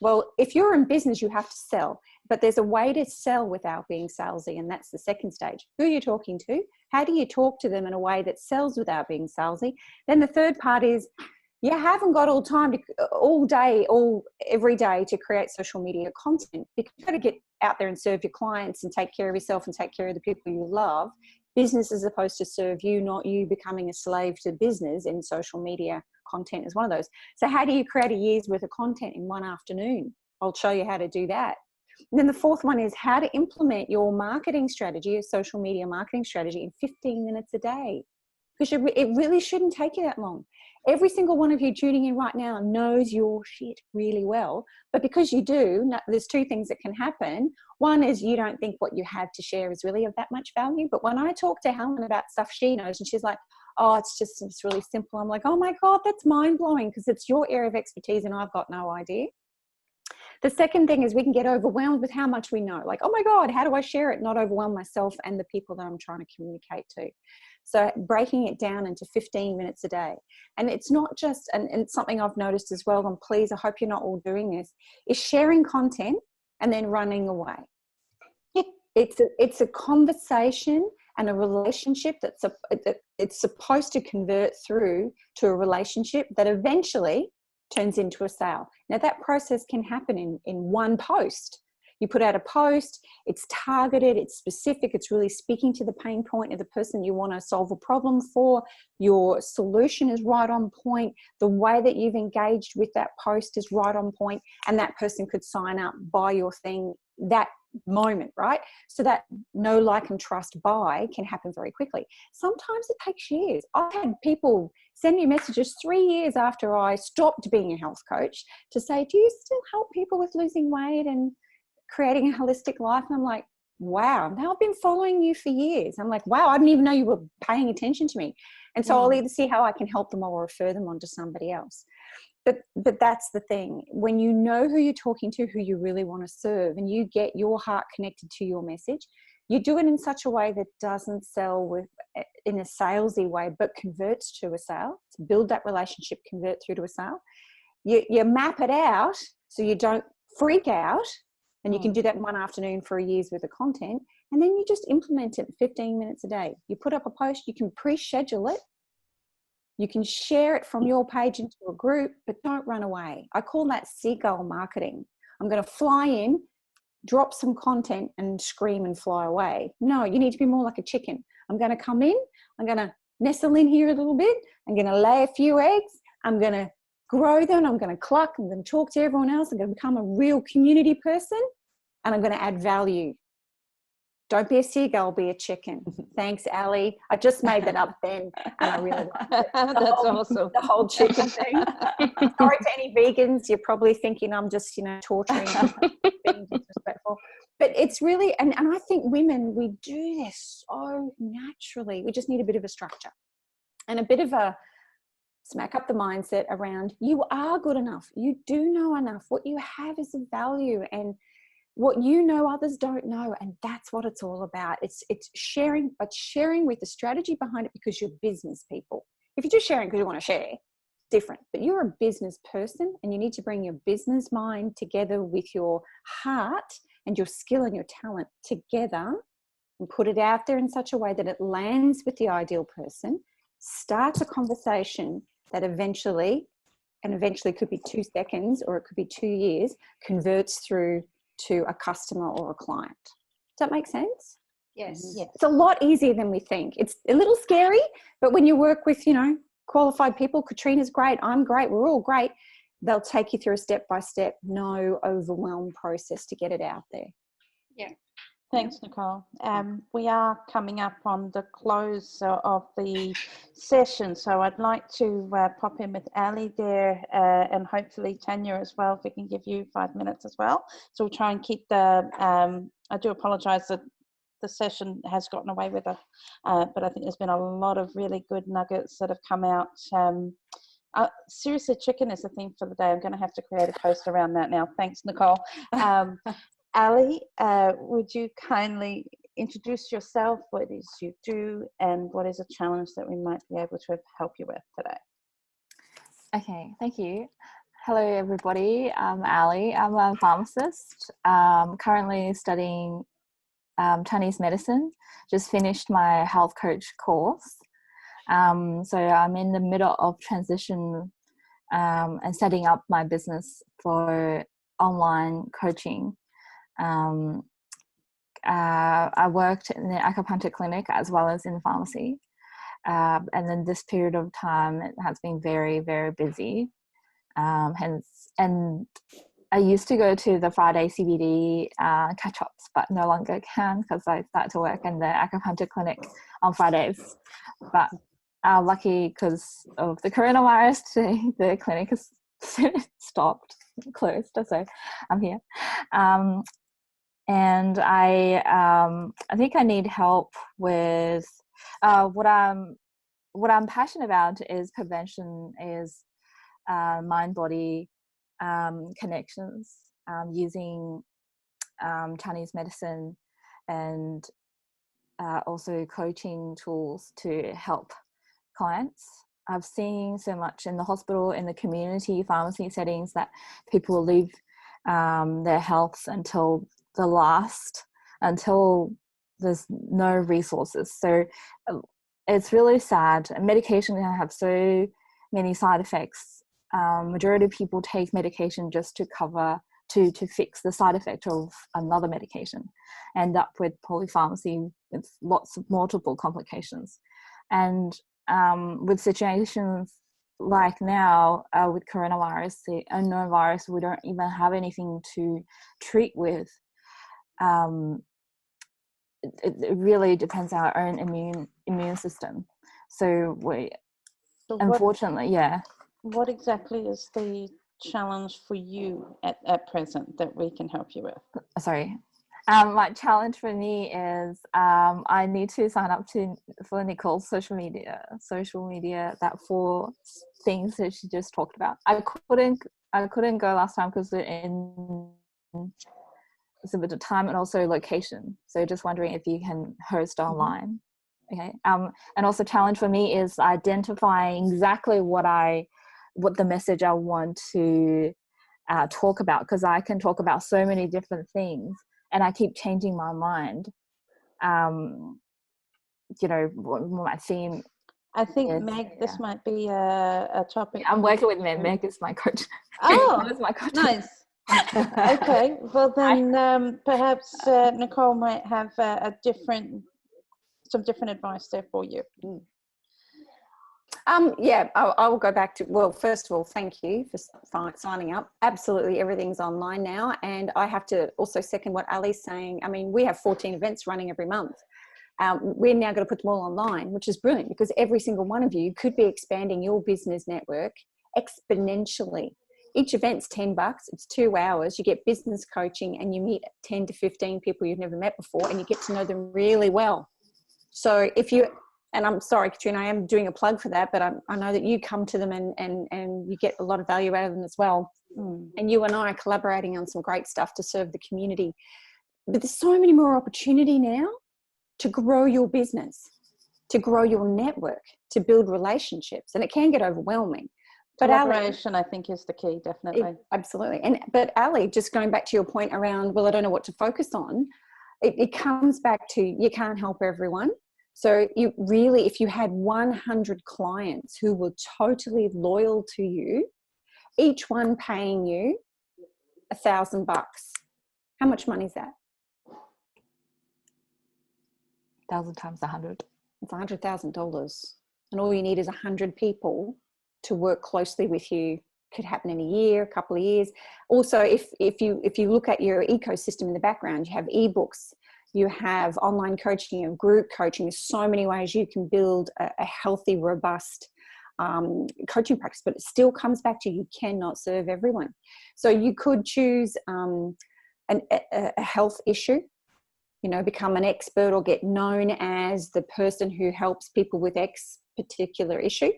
Well, if you're in business, you have to sell, but there's a way to sell without being salesy, and that's the second stage. Who are you talking to? How do you talk to them in a way that sells without being salesy? Then the third part is, you haven't got every day to create social media content, because you've got to get out there and serve your clients and take care of yourself and take care of the people you love. Business is supposed to serve you, not you becoming a slave to business, and social media content is one of those. So how do you create a year's worth of content in one afternoon? I'll show you how to do that. And then the fourth one is how to implement your marketing strategy, your social media marketing strategy, in 15 minutes a day. Because it really shouldn't take you that long. Every single one of you tuning in right now knows your shit really well. But because you do, there's 2 things that can happen. One is you don't think what you have to share is really of that much value. But when I talk to Helen about stuff she knows, and she's like, oh, it's really simple. I'm like, oh my God, that's mind blowing, because it's your area of expertise and I've got no idea. The second thing is we can get overwhelmed with how much we know. Like, oh my God, how do I share it? Not overwhelm myself and the people that I'm trying to communicate to. So breaking it down into 15 minutes a day. And it's not just, and it's something I've noticed as well, and please, I hope you're not all doing this, is sharing content and then running away. It's a conversation and a relationship it's supposed to convert through to a relationship that eventually turns into a sale. Now that process can happen in one post. You put out a post, it's targeted, it's specific, it's really speaking to the pain point of the person you want to solve a problem for. Your solution is right on point. The way that you've engaged with that post is right on point, and that person could sign up, buy your thing that moment, right? So that know, like, and trust buy can happen very quickly. Sometimes it takes years. I've had people send me messages 3 years after I stopped being a health coach to say, do you still help people with losing weight and creating a holistic life? And I'm like, wow, now I've been following you for years. I'm like, wow, I didn't even know you were paying attention to me. And so I'll either see how I can help them or refer them on to somebody else. But that's the thing. When you know who you're talking to, who you really want to serve, and you get your heart connected to your message, you do it in such a way that doesn't sell in a salesy way, but converts to a sale. To build that relationship, convert through to a sale. You map it out so you don't freak out. And you can do that in one afternoon for a year's worth of content. And then you just implement it 15 minutes a day. You put up a post, you can pre-schedule it. You can share it from your page into a group, but don't run away. I call that seagull marketing. I'm going to fly in, drop some content and scream and fly away. No, you need to be more like a chicken. I'm going to come in, I'm going to nestle in here a little bit, I'm going to lay a few eggs, I'm going to grow them, I'm going to cluck, I'm going to talk to everyone else, I'm going to become a real community person, and I'm going to add value. Don't be a seagull, be a chicken. Thanks, Ali. I just made that up then, and I really liked it. That's awesome. The whole chicken thing. Sorry to any vegans. You're probably thinking I'm just, torturing them, being disrespectful. But it's really, and I think women, we do this so naturally. We just need a bit of a structure and a bit of a smack up the mindset around, you are good enough. You do know enough. What you have is of value, and what you know others don't know, and that's what it's all about. It's sharing, but sharing with the strategy behind it, because you're business people. If you're just sharing because you want to share, different. But you're a business person, and you need to bring your business mind together with your heart and your skill and your talent together, and put it out there in such a way that it lands with the ideal person, starts a conversation that eventually could be 2 seconds, or it could be 2 years, converts through to a customer or a client. Does that make sense? Yes. Yeah. It's a lot easier than we think. It's a little scary, but when you work with, qualified people, Katrina's great, I'm great, we're all great. They'll take you through a step-by-step, no overwhelm process to get it out there. Yeah. Thanks, Nicole. We are coming up on the close of the session, so I'd like to pop in with Ali there, and hopefully Tanya as well, if we can give you 5 minutes as well. So we'll try and keep I do apologise that the session has gotten away with us, but I think there's been a lot of really good nuggets that have come out. Seriously, chicken is the theme for the day. I'm going to have to create a post around that now. Thanks, Nicole. Ali, would you kindly introduce yourself, what it is you do, and what is a challenge that we might be able to help you with today? Okay, thank you. Hello, everybody. I'm Ali. I'm a pharmacist, currently studying Chinese medicine. Just finished my health coach course. So I'm in the middle of transition and setting up my business for online coaching. I worked in the acupuncture clinic as well as in the pharmacy. And then this period of time, it has been very, very busy. And I used to go to the Friday CBD catch-ups, but no longer can because I start to work in the acupuncture clinic on Fridays. But lucky because of the coronavirus today, the clinic is stopped, closed, so I'm here. And I think I need help with what I'm passionate about is prevention, is mind-body connections, using Chinese medicine and also coaching tools to help clients. I've seen so much in the hospital, in the community pharmacy settings, that people leave their health until the last, until there's no resources. So it's really sad. Medication can have so many side effects majority of people take medication just to cover, to fix the side effect of another medication, end up with polypharmacy with lots of multiple complications. And with situations like now with coronavirus, the unknown virus, we don't even have anything to treat with. It really depends on our own immune system. So unfortunately, yeah. What exactly is the challenge for you at present that we can help you with? Sorry. My challenge for me is I need to sign up for Nicole's social media, that 4 things that she just talked about. I couldn't go last time because it's a bit of time and also location. So just wondering if you can host online. Okay. And also challenge for me is identifying exactly what the message I want to talk about, because I can talk about so many different things and I keep changing my mind. You know, what my theme. I think Meg, this might be a topic. Yeah, I'm working with Meg. Meg is my coach. Oh, is my coach. Nice. Okay, well then perhaps Nicole might have some different advice there for you. Yeah, I will go back to, well, first of all, thank you for signing up. Absolutely everything's online now. And I have to also second what Ali's saying. I mean, we have 14 events running every month. We're now going to put them all online, which is brilliant because every single one of you could be expanding your business network exponentially. Each event's $10. It's 2 hours. You get business coaching and you meet 10 to 15 people you've never met before and you get to know them really well. So if you, and I'm sorry, Katrina, I am doing a plug for that, but I know that you come to them and you get a lot of value out of them as well. And you and I are collaborating on some great stuff to serve the community. But there's so many more opportunity now to grow your business, to grow your network, to build relationships. And it can get overwhelming. But Collaboration, I think, is the key, definitely. Absolutely. But Ali, just going back to your point around, well, I don't know what to focus on, it comes back to you can't help everyone. So you really, if you had 100 clients who were totally loyal to you, each one paying you $1,000, how much money is that? 1,000 times 100. It's $100,000. And all you need is 100 people to work closely with you. Could happen in a year, a couple of years. Also, if you look at your ecosystem in the background, you have ebooks, you have online coaching and group coaching. There's so many ways you can build a healthy, robust coaching practice, but it still comes back to you cannot serve everyone. So you could choose a health issue, you know, become an expert or get known as the person who helps people with X particular issue.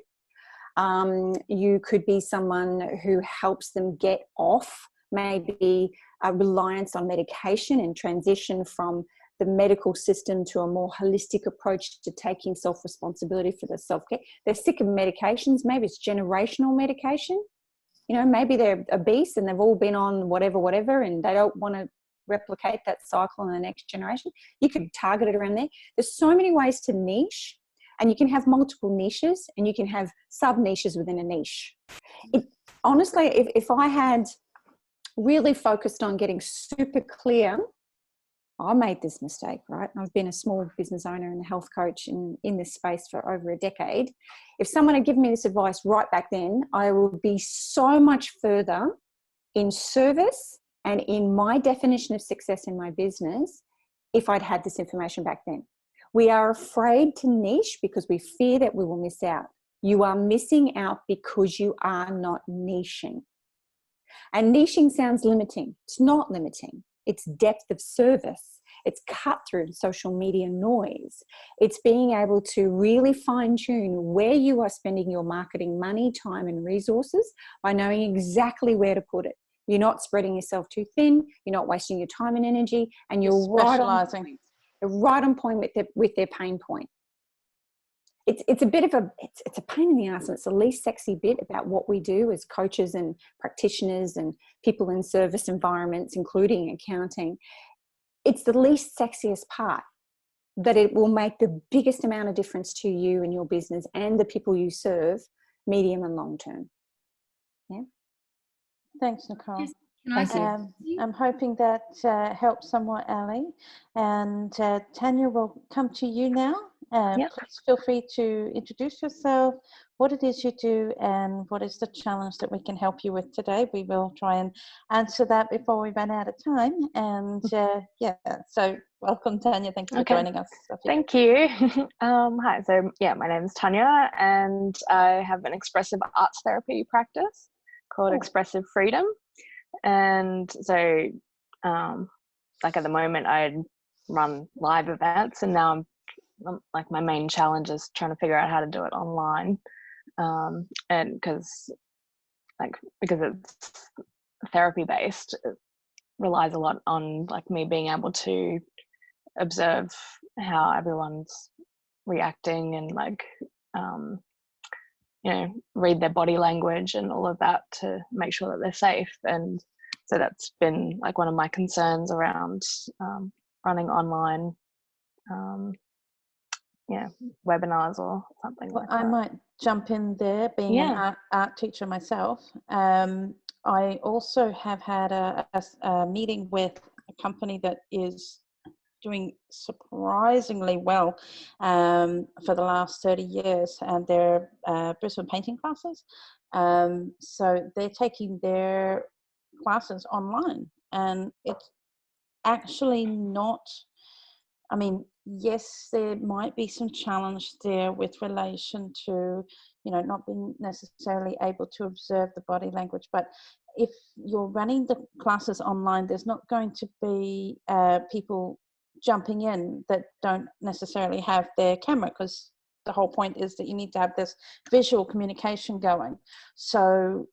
You could be someone who helps them get off maybe a reliance on medication and transition from the medical system to a more holistic approach to taking self-responsibility for their self-care. They're sick of medications. Maybe it's generational medication. You know, maybe they're obese and they've all been on whatever, and they don't want to replicate that cycle in the next generation. You could target it around there. There's so many ways to niche, and you can have multiple niches and you can have sub niches within a niche. Honestly, if I had really focused on getting super clear, I made this mistake, right? I've been a small business owner and a health coach in this space for over a decade. If someone had given me this advice right back then, I would be so much further in service and in my definition of success in my business if I'd had this information back then. We are afraid to niche because we fear that we will miss out. You are missing out because you are not niching. And niching sounds limiting. It's not limiting. It's depth of service. It's cut through social media noise. It's being able to really fine tune where you are spending your marketing money, time, and resources by knowing exactly where to put it. You're not spreading yourself too thin. You're not wasting your time and energy, and you're right on point with their pain point. It's a bit of it's a pain in the ass, and it's the least sexy bit about what we do as coaches and practitioners and people in service environments, including accounting. It's the least sexiest part, but it will make the biggest amount of difference to you and your business and the people you serve, medium and long term. Yeah. Thanks, Nicole. Yes. Can I Thank you. I'm hoping that helps somewhat, Ali. And Tanya, will come to you now. Yep. Please feel free to introduce yourself, what it is you do, and what is the challenge that we can help you with today. We will try and answer that before we run out of time. And yeah, so welcome, Tanya. Thanks for joining us. Thank you. Hi, so yeah, my name is Tanya, and I have an expressive arts therapy practice called Expressive Freedom. And so like at the moment I run live events, and now I'm like, my main challenge is trying to figure out how to do it online, and because it's therapy based, it relies a lot on like me being able to observe how everyone's reacting and like you know, read their body language and all of that to make sure that they're safe. And so that's been like one of my concerns around running online webinars or something like that. I might jump in there, being an art teacher myself. I also have had a meeting with a company that is doing surprisingly well for the last 30 years, and they're Brisbane painting classes. So they're taking their classes online, and it's actually not, I mean, yes, there might be some challenge there with relation to, you know, not being necessarily able to observe the body language, but if you're running the classes online, there's not going to be people jumping in that don't necessarily have their camera, because the whole point is that you need to have this visual communication going. So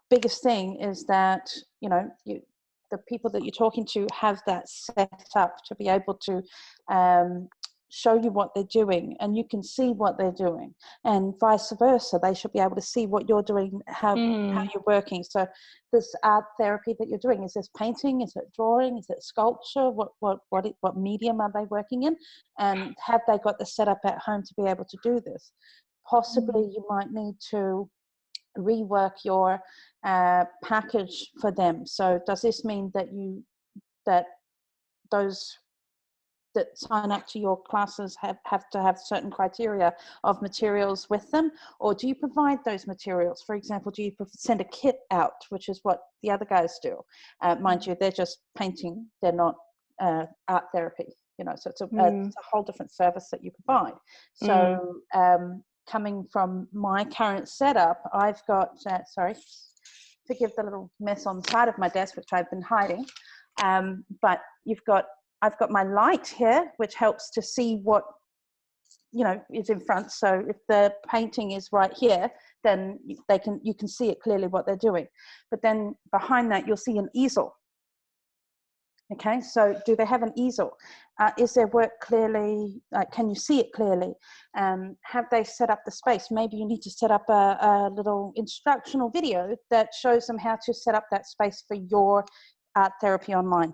biggest thing is that, you know, the people that you're talking to have that set up to be able to show you what they're doing, and you can see what they're doing, and vice versa. They should be able to see what you're doing, how you're working. So this art therapy that you're doing, is this painting, is it drawing, is it sculpture, what medium are they working in, and have they got the setup at home to be able to do this? Possibly you might need to rework your package for them. So does this mean that those that sign up to your classes have to have certain criteria of materials with them, or do you provide those materials? For example, do you send a kit out, which is what the other guys do? Mind you, they're just painting, they're not art therapy, you know, so it's a whole different service that you provide. So coming from my current setup, I've got, sorry, forgive the little mess on the side of my desk, which I've been hiding, but I've got my light here, which helps to see what, you know, is in front. So if the painting is right here, then you can see it clearly what they're doing. But then behind that, you'll see an easel. Okay, so do they have an easel? Is their work clearly, can you see it clearly? Have they set up the space? Maybe you need to set up a little instructional video that shows them how to set up that space for your art therapy online.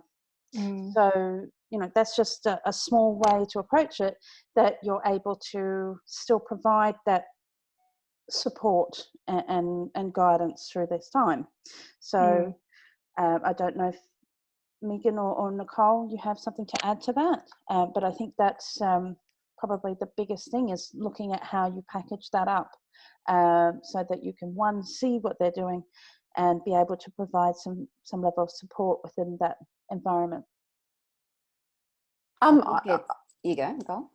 So, you know, that's just a small way to approach it, that you're able to still provide that support and guidance through this time. So I don't know if Megan or Nicole, you have something to add to that, but I think that's probably the biggest thing, is looking at how you package that up, so that you can, one, see what they're doing and be able to provide some level of support within that environment. You go, Nicole.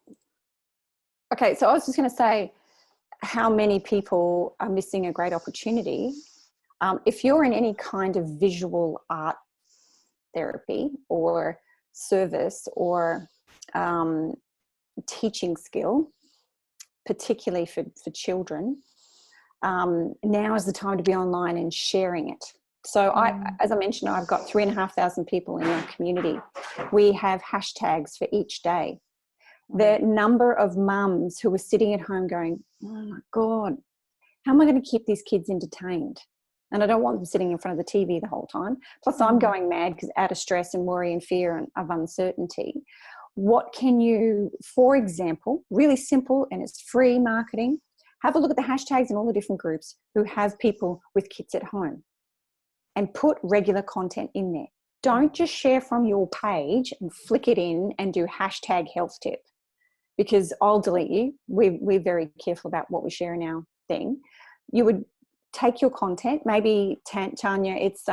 Okay, so I was just going to say, how many people are missing a great opportunity. If you're in any kind of visual art therapy or service or teaching skill, particularly for children, now is the time to be online and sharing it. So as I mentioned, I've got 3,500 people in our community. We have hashtags for each day. The number of mums who are sitting at home going, oh my God, how am I going to keep these kids entertained? And I don't want them sitting in front of the TV the whole time. Plus I'm going mad because out of stress and worry and fear and of uncertainty. What can you, for example, really simple and it's free marketing, Have a look at the hashtags in all the different groups who have people with kits at home, and put regular content in there. Don't just share from your page and flick it in and do hashtag health tip, because I'll delete you. We're very careful about what we share in our thing. You would take your content, maybe Tanya, it's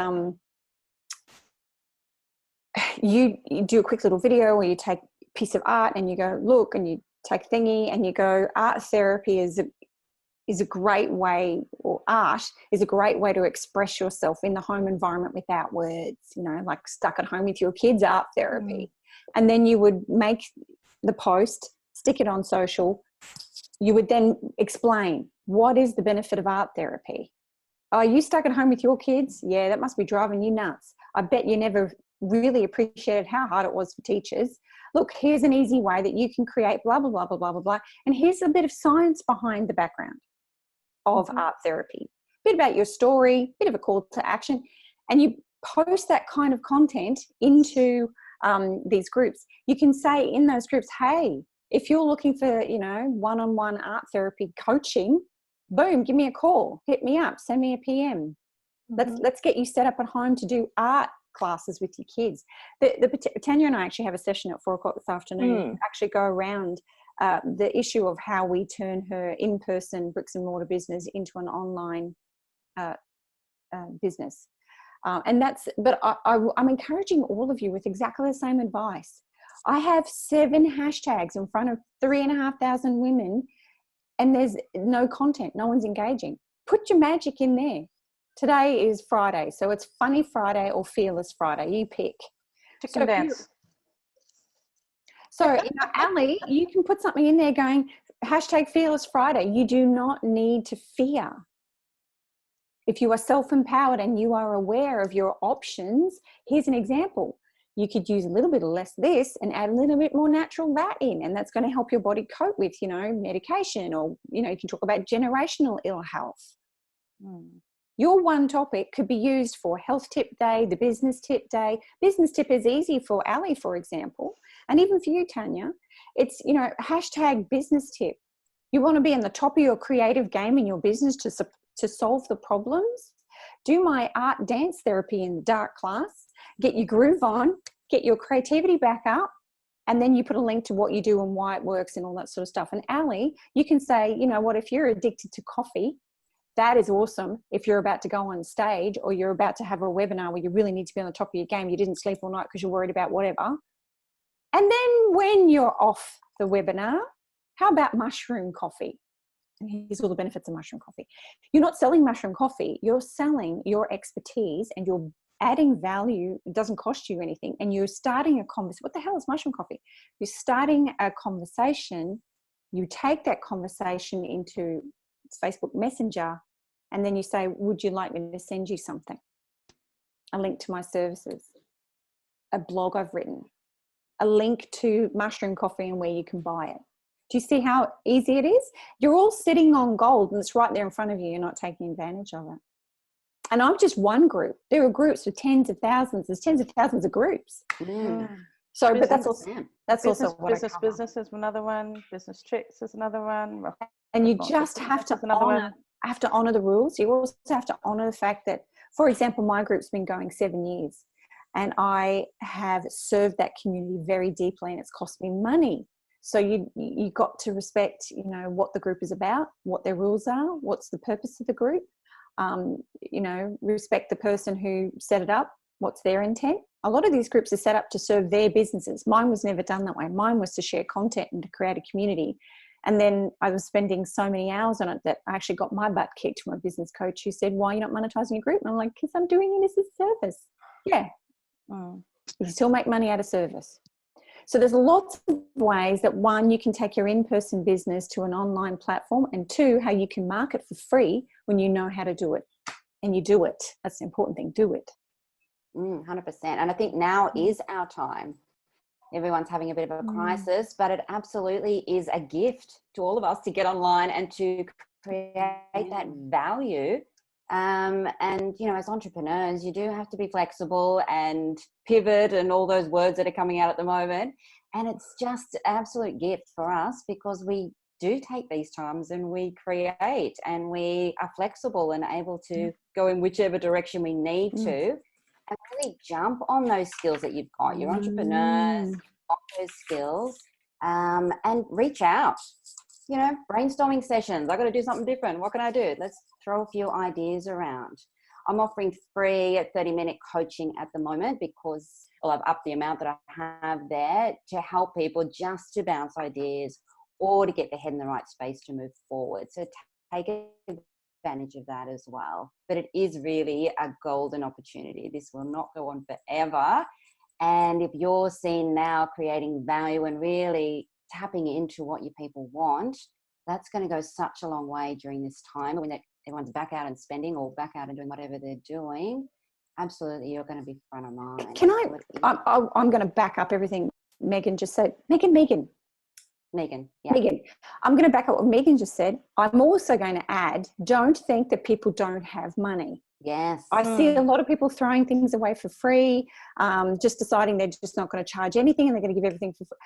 you do a quick little video, or you take a piece of art and you go, look, and you take thingy and you go, art therapy is a great way, or art is a great way to express yourself in the home environment without words, you know, like stuck at home with your kids, art therapy. And then you would make the post, stick it on social. You would then explain, what is the benefit of art therapy? Oh, you stuck at home with your kids? Yeah, that must be driving you nuts. I bet you never really appreciated how hard it was for teachers. Look, here's an easy way that you can create blah, blah, blah, blah, blah, blah, blah. And here's a bit of science behind the background of art therapy. A bit about your story, bit of a call to action. And you post that kind of content into these groups. You can say in those groups, hey, if you're looking for, you know, one-on-one art therapy coaching, boom, give me a call, hit me up, send me a PM. Let's get you set up at home to do art classes with your kids. Tanya and I actually have a session at 4 o'clock this afternoon to actually go around the issue of how we turn her in-person bricks and mortar business into an online business. But I'm encouraging all of you with exactly the same advice. I have 7 hashtags in front of 3,500 women, and there's no content. No one's engaging. Put your magic in there. Today is Friday, so it's Funny Friday or Fearless Friday. You pick. Chicken dance. So, Ali, you can put something in there going, hashtag Fearless Friday. You do not need to fear. If you are self-empowered and you are aware of your options, here's an example. You could use a little bit of less this and add a little bit more natural that in, and that's going to help your body cope with, you know, medication, or, you know, you can talk about generational ill health. Your one topic could be used for health tip day, the business tip day. Business tip is easy for Ali, for example, and even for you, Tanya. It's, you know, hashtag business tip. You want to be in the top of your creative game in your business to solve the problems. Do my art dance therapy in the dark class. Get your groove on, get your creativity back up, and then you put a link to what you do and why it works and all that sort of stuff. And Ali, you can say, you know what, if you're addicted to coffee, that is awesome. If you're about to go on stage, or you're about to have a webinar where you really need to be on the top of your game, you didn't sleep all night because you're worried about whatever. And then when you're off the webinar, how about mushroom coffee? And here's all the benefits of mushroom coffee. You're not selling mushroom coffee. You're selling your expertise, and you're adding value. It doesn't cost you anything. And you're starting a conversation. What the hell is mushroom coffee? You're starting a conversation. You take that conversation into Facebook Messenger, and then you say, would you like me to send you something? A link to my services, a blog I've written, a link to mushroom coffee and where you can buy it. Do you see how easy it is? You're all sitting on gold, and it's right there in front of you. You're not taking advantage of it. And I'm just one group. There are groups with tens of thousands. There's tens of thousands of groups. So, but that's also what business is another one. Business tricks is another one. And you just have to honor the rules. You also have to honor the fact that, for example, my group's been going 7 years, and I have served that community very deeply, and it's cost me money. So you got to respect, you know, what the group is about, what their rules are, what's the purpose of the group. You know, respect the person who set it up, what's their intent. A lot of these groups are set up to serve their businesses. Mine was never done that way. Mine was to share content and to create a community. And then I was spending so many hours on it that I actually got my butt kicked from a business coach who said, why are you not monetizing your group? And I'm like, because I'm doing it as a service. Yeah. You still make money out of service. So there's lots of ways that, one, you can take your in-person business to an online platform, and 2, how you can market for free when you know how to do it. And you do it. That's the important thing. Do it. 100%. And I think now is our time. Everyone's having a bit of a crisis, but it absolutely is a gift to all of us to get online and to create that value. And, you know, as entrepreneurs, you do have to be flexible and pivot and all those words that are coming out at the moment. And it's just an absolute gift for us, because we do take these times and we create, and we are flexible and able to go in whichever direction we need to, and really jump on those skills that you've got. You're entrepreneurs, you've got those skills, and reach out. You know, brainstorming sessions. I got to do something different. What can I do? Let's throw a few ideas around. I'm offering free 30-minute coaching at the moment because, well, I've upped the amount that I have there to help people just to bounce ideas or to get their head in the right space to move forward. So take advantage of that as well. But it is really a golden opportunity. This will not go on forever. And if you're seen now creating value and really tapping into what your people want, that's going to go such a long way during this time when everyone's back out and spending or back out and doing whatever they're doing. Absolutely, you're going to be front of mind. I'm going to back up everything Megan just said. Megan, yeah. Megan, I'm going to back up what Megan just said. I'm also going to add, don't think that people don't have money. Yes. I see a lot of people throwing things away for free, just deciding they're just not going to charge anything and they're going to give everything for free.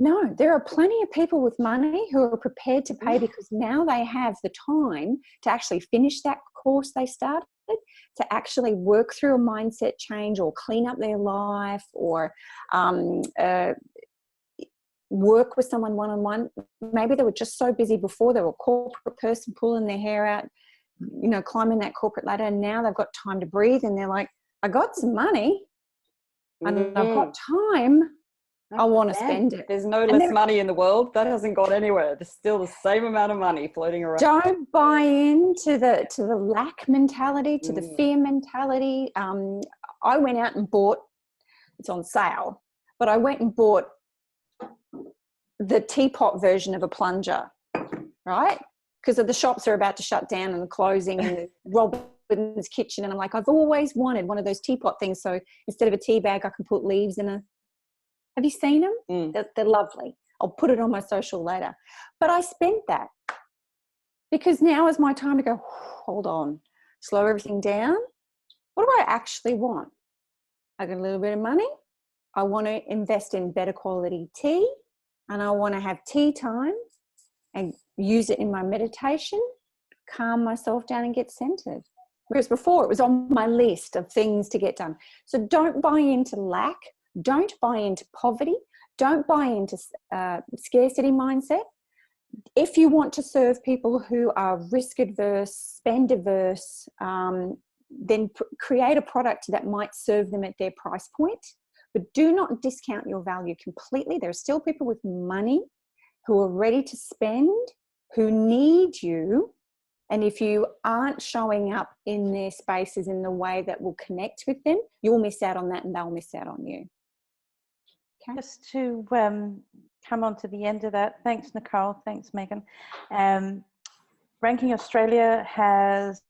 No, there are plenty of people with money who are prepared to pay because now they have the time to actually finish that course they started, to actually work through a mindset change or clean up their life or work with someone one-on-one. Maybe they were just so busy before, they were a corporate person pulling their hair out, you know, climbing that corporate ladder, and now they've got time to breathe and they're like, I got some money and I've got time. I want to spend it. There's no less money in the world. That hasn't gone anywhere. There's still the same amount of money floating around. Don't buy into the lack mentality, to the fear mentality. I went out and bought, it's on sale, but I went and bought the teapot version of a plunger, right? Because the shops are about to shut down and closing and Robin's Kitchen. And I'm like, I've always wanted one of those teapot things. So instead of a tea bag, I can put leaves in a. Have you seen them? They're lovely. I'll put it on my social later. But I spent that because now is my time to go, hold on, slow everything down. What do I actually want? I got a little bit of money. I want to invest in better quality tea, and I want to have tea time and use it in my meditation, calm myself down and get centered. Whereas before it was on my list of things to get done. So don't buy into lack. Don't buy into poverty. Don't buy into scarcity mindset. If you want to serve people who are risk adverse, spend averse, then create a product that might serve them at their price point. But do not discount your value completely. There are still people with money who are ready to spend, who need you. And if you aren't showing up in their spaces in the way that will connect with them, you'll miss out on that and they'll miss out on you. Okay. Just to come on to the end of that, thanks Nicole, thanks Megan. Ranking Australia has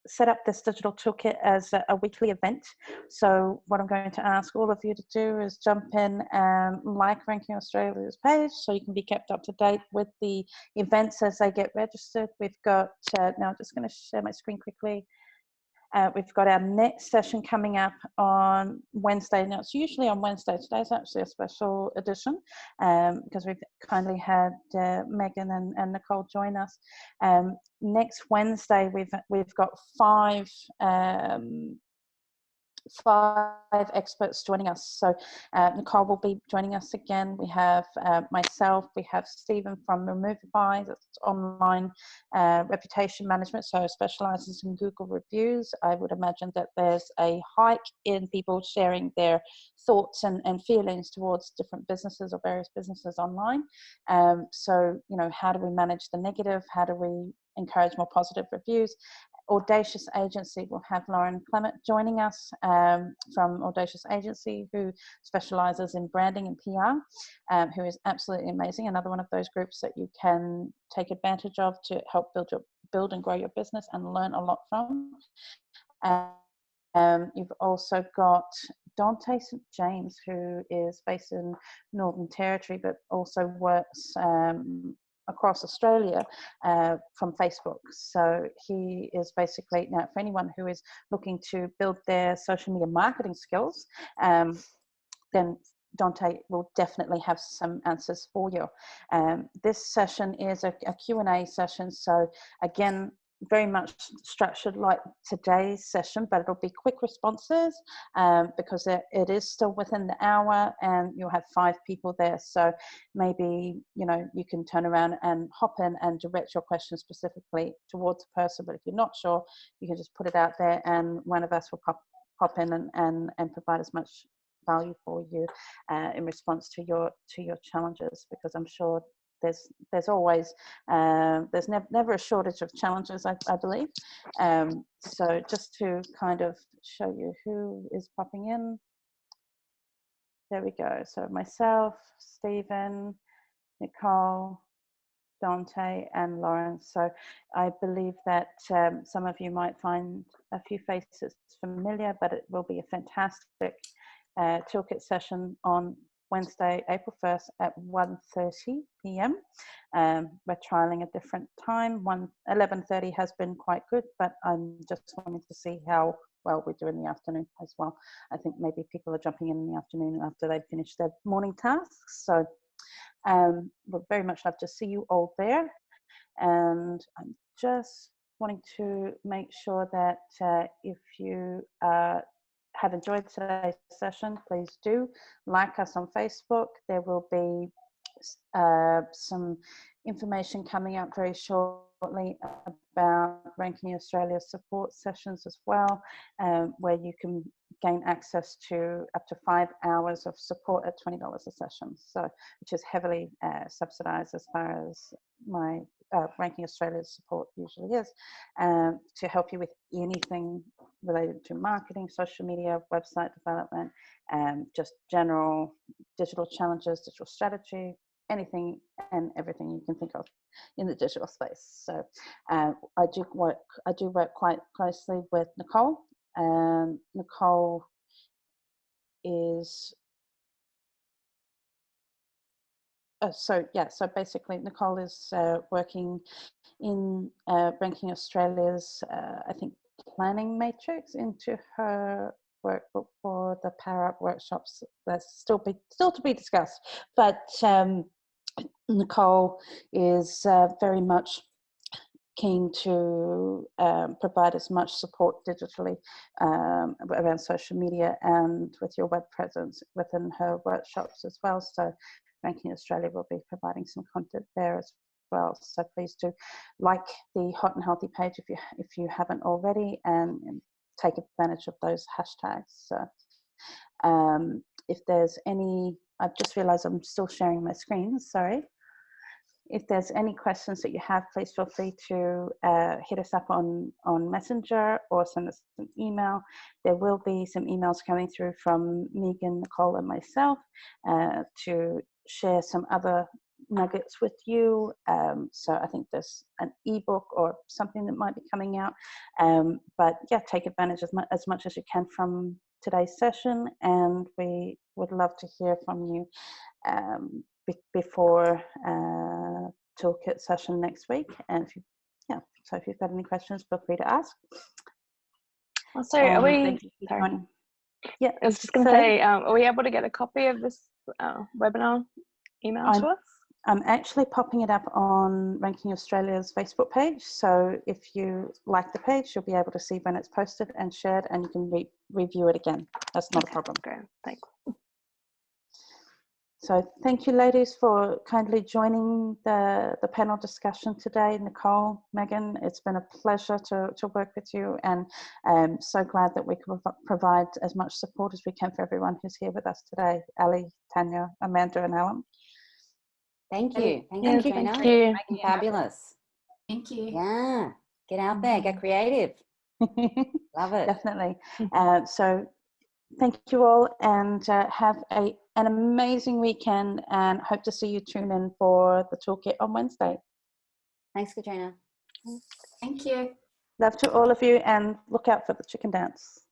set up this digital toolkit as a weekly event. So what I'm going to ask all of you to do is jump in and like Ranking Australia's page so you can be kept up to date with the events as they get registered. We've got, now I'm just going to share my screen quickly. We've got our next session coming up on Wednesday. Now, it's usually on Wednesday. Today's actually a special edition because we've kindly had Megan and Nicole join us. Next Wednesday, we've got five experts joining us. So Nicole will be joining us again. We have myself, we have Stephen from Removify, that's online reputation management, so specializes in Google reviews. I would imagine that there's a hike in people sharing their thoughts and feelings towards different businesses or various businesses online. So, you know, how do we manage the negative? How do we encourage more positive reviews? Audacious Agency will have Lauren Clement joining us from Audacious Agency, who specializes in branding and PR, who is absolutely amazing. Another one of those groups that you can take advantage of to help build and grow your business and learn a lot from. You've also got Dante St. James, who is based in Northern Territory, but also works across Australia from Facebook. So he is basically, now for anyone who is looking to build their social media marketing skills, then Dante will definitely have some answers for you. This session is a Q&A session, so again, very much structured like today's session, but it'll be quick responses because it is still within the hour, and you'll have 5 people there. So maybe, you know, you can turn around and hop in and direct your question specifically towards a person. But if you're not sure, you can just put it out there, and one of us will pop in and provide as much value for you in response to your challenges, because I'm sure there's always there's never a shortage of challenges, I believe. So just to kind of show you who is popping in, there we go. So myself, Stephen, Nicole, Dante and Lawrence. So I believe that some of you might find a few faces familiar, but it will be a fantastic toolkit session on Wednesday, April 1st at 1:30 p.m. We're trialing a different time. 11:30 has been quite good, but I'm just wanting to see how well we do in the afternoon as well. I think maybe people are jumping in the afternoon after they've finished their morning tasks. So would very much love to see you all there. And I'm just wanting to make sure that if you have enjoyed today's session, please do like us on Facebook. There will be some information coming out very shortly about Ranking Australia's support sessions as well, where you can gain access to up to 5 hours of support at $20 a session, so which is heavily subsidised as far as my Ranking Australia's support usually is, to help you with anything related to marketing, social media, website development, just general digital challenges, digital strategy, anything and everything you can think of in the digital space. So I do work quite closely with Nicole. Nicole is so basically Nicole is working in Ranking Australia's I think planning matrix into her workbook for the Power Up workshops. That's still to be discussed, but Nicole is very much keen to provide as much support digitally around social media and with your web presence within her workshops as well. So Ranking Australia will be providing some content there as well. So please do like the Hot and Healthy page if you haven't already, and take advantage of those hashtags. So if there's any, I've just realized I'm still sharing my screen, sorry. If there's any questions that you have, please feel free to hit us up on Messenger or send us an email. There will be some emails coming through from Megan, Nicole and myself to share some other nuggets with you. So I think there's an ebook or something that might be coming out. But yeah, take advantage as much as you can from today's session, and we would love to hear from you before toolkit session next week. And so if you've got any questions, feel free to ask. Also, are we? Sorry. Yeah, I was just going to say, are we able to get a copy of this webinar emailed to us? I'm actually popping it up on Ranking Australia's Facebook page. So if you like the page, you'll be able to see when it's posted and shared, and you can review it again. That's not a problem. Great, thanks. So thank you, ladies, for kindly joining the panel discussion today. Nicole, Megan, it's been a pleasure to work with you, and I'm so glad that we can provide as much support as we can for everyone who's here with us today. Ali, Tanya, Amanda and Alan. Thank you. Thank you, Trina. Thank you. Making fabulous. Thank you. Yeah. Get out there, get creative. Love it. Definitely. So thank you all, and have an amazing weekend, and hope to see you tune in for the toolkit on Wednesday. Thanks, Katrina. Thank you. Love to all of you, and look out for the chicken dance.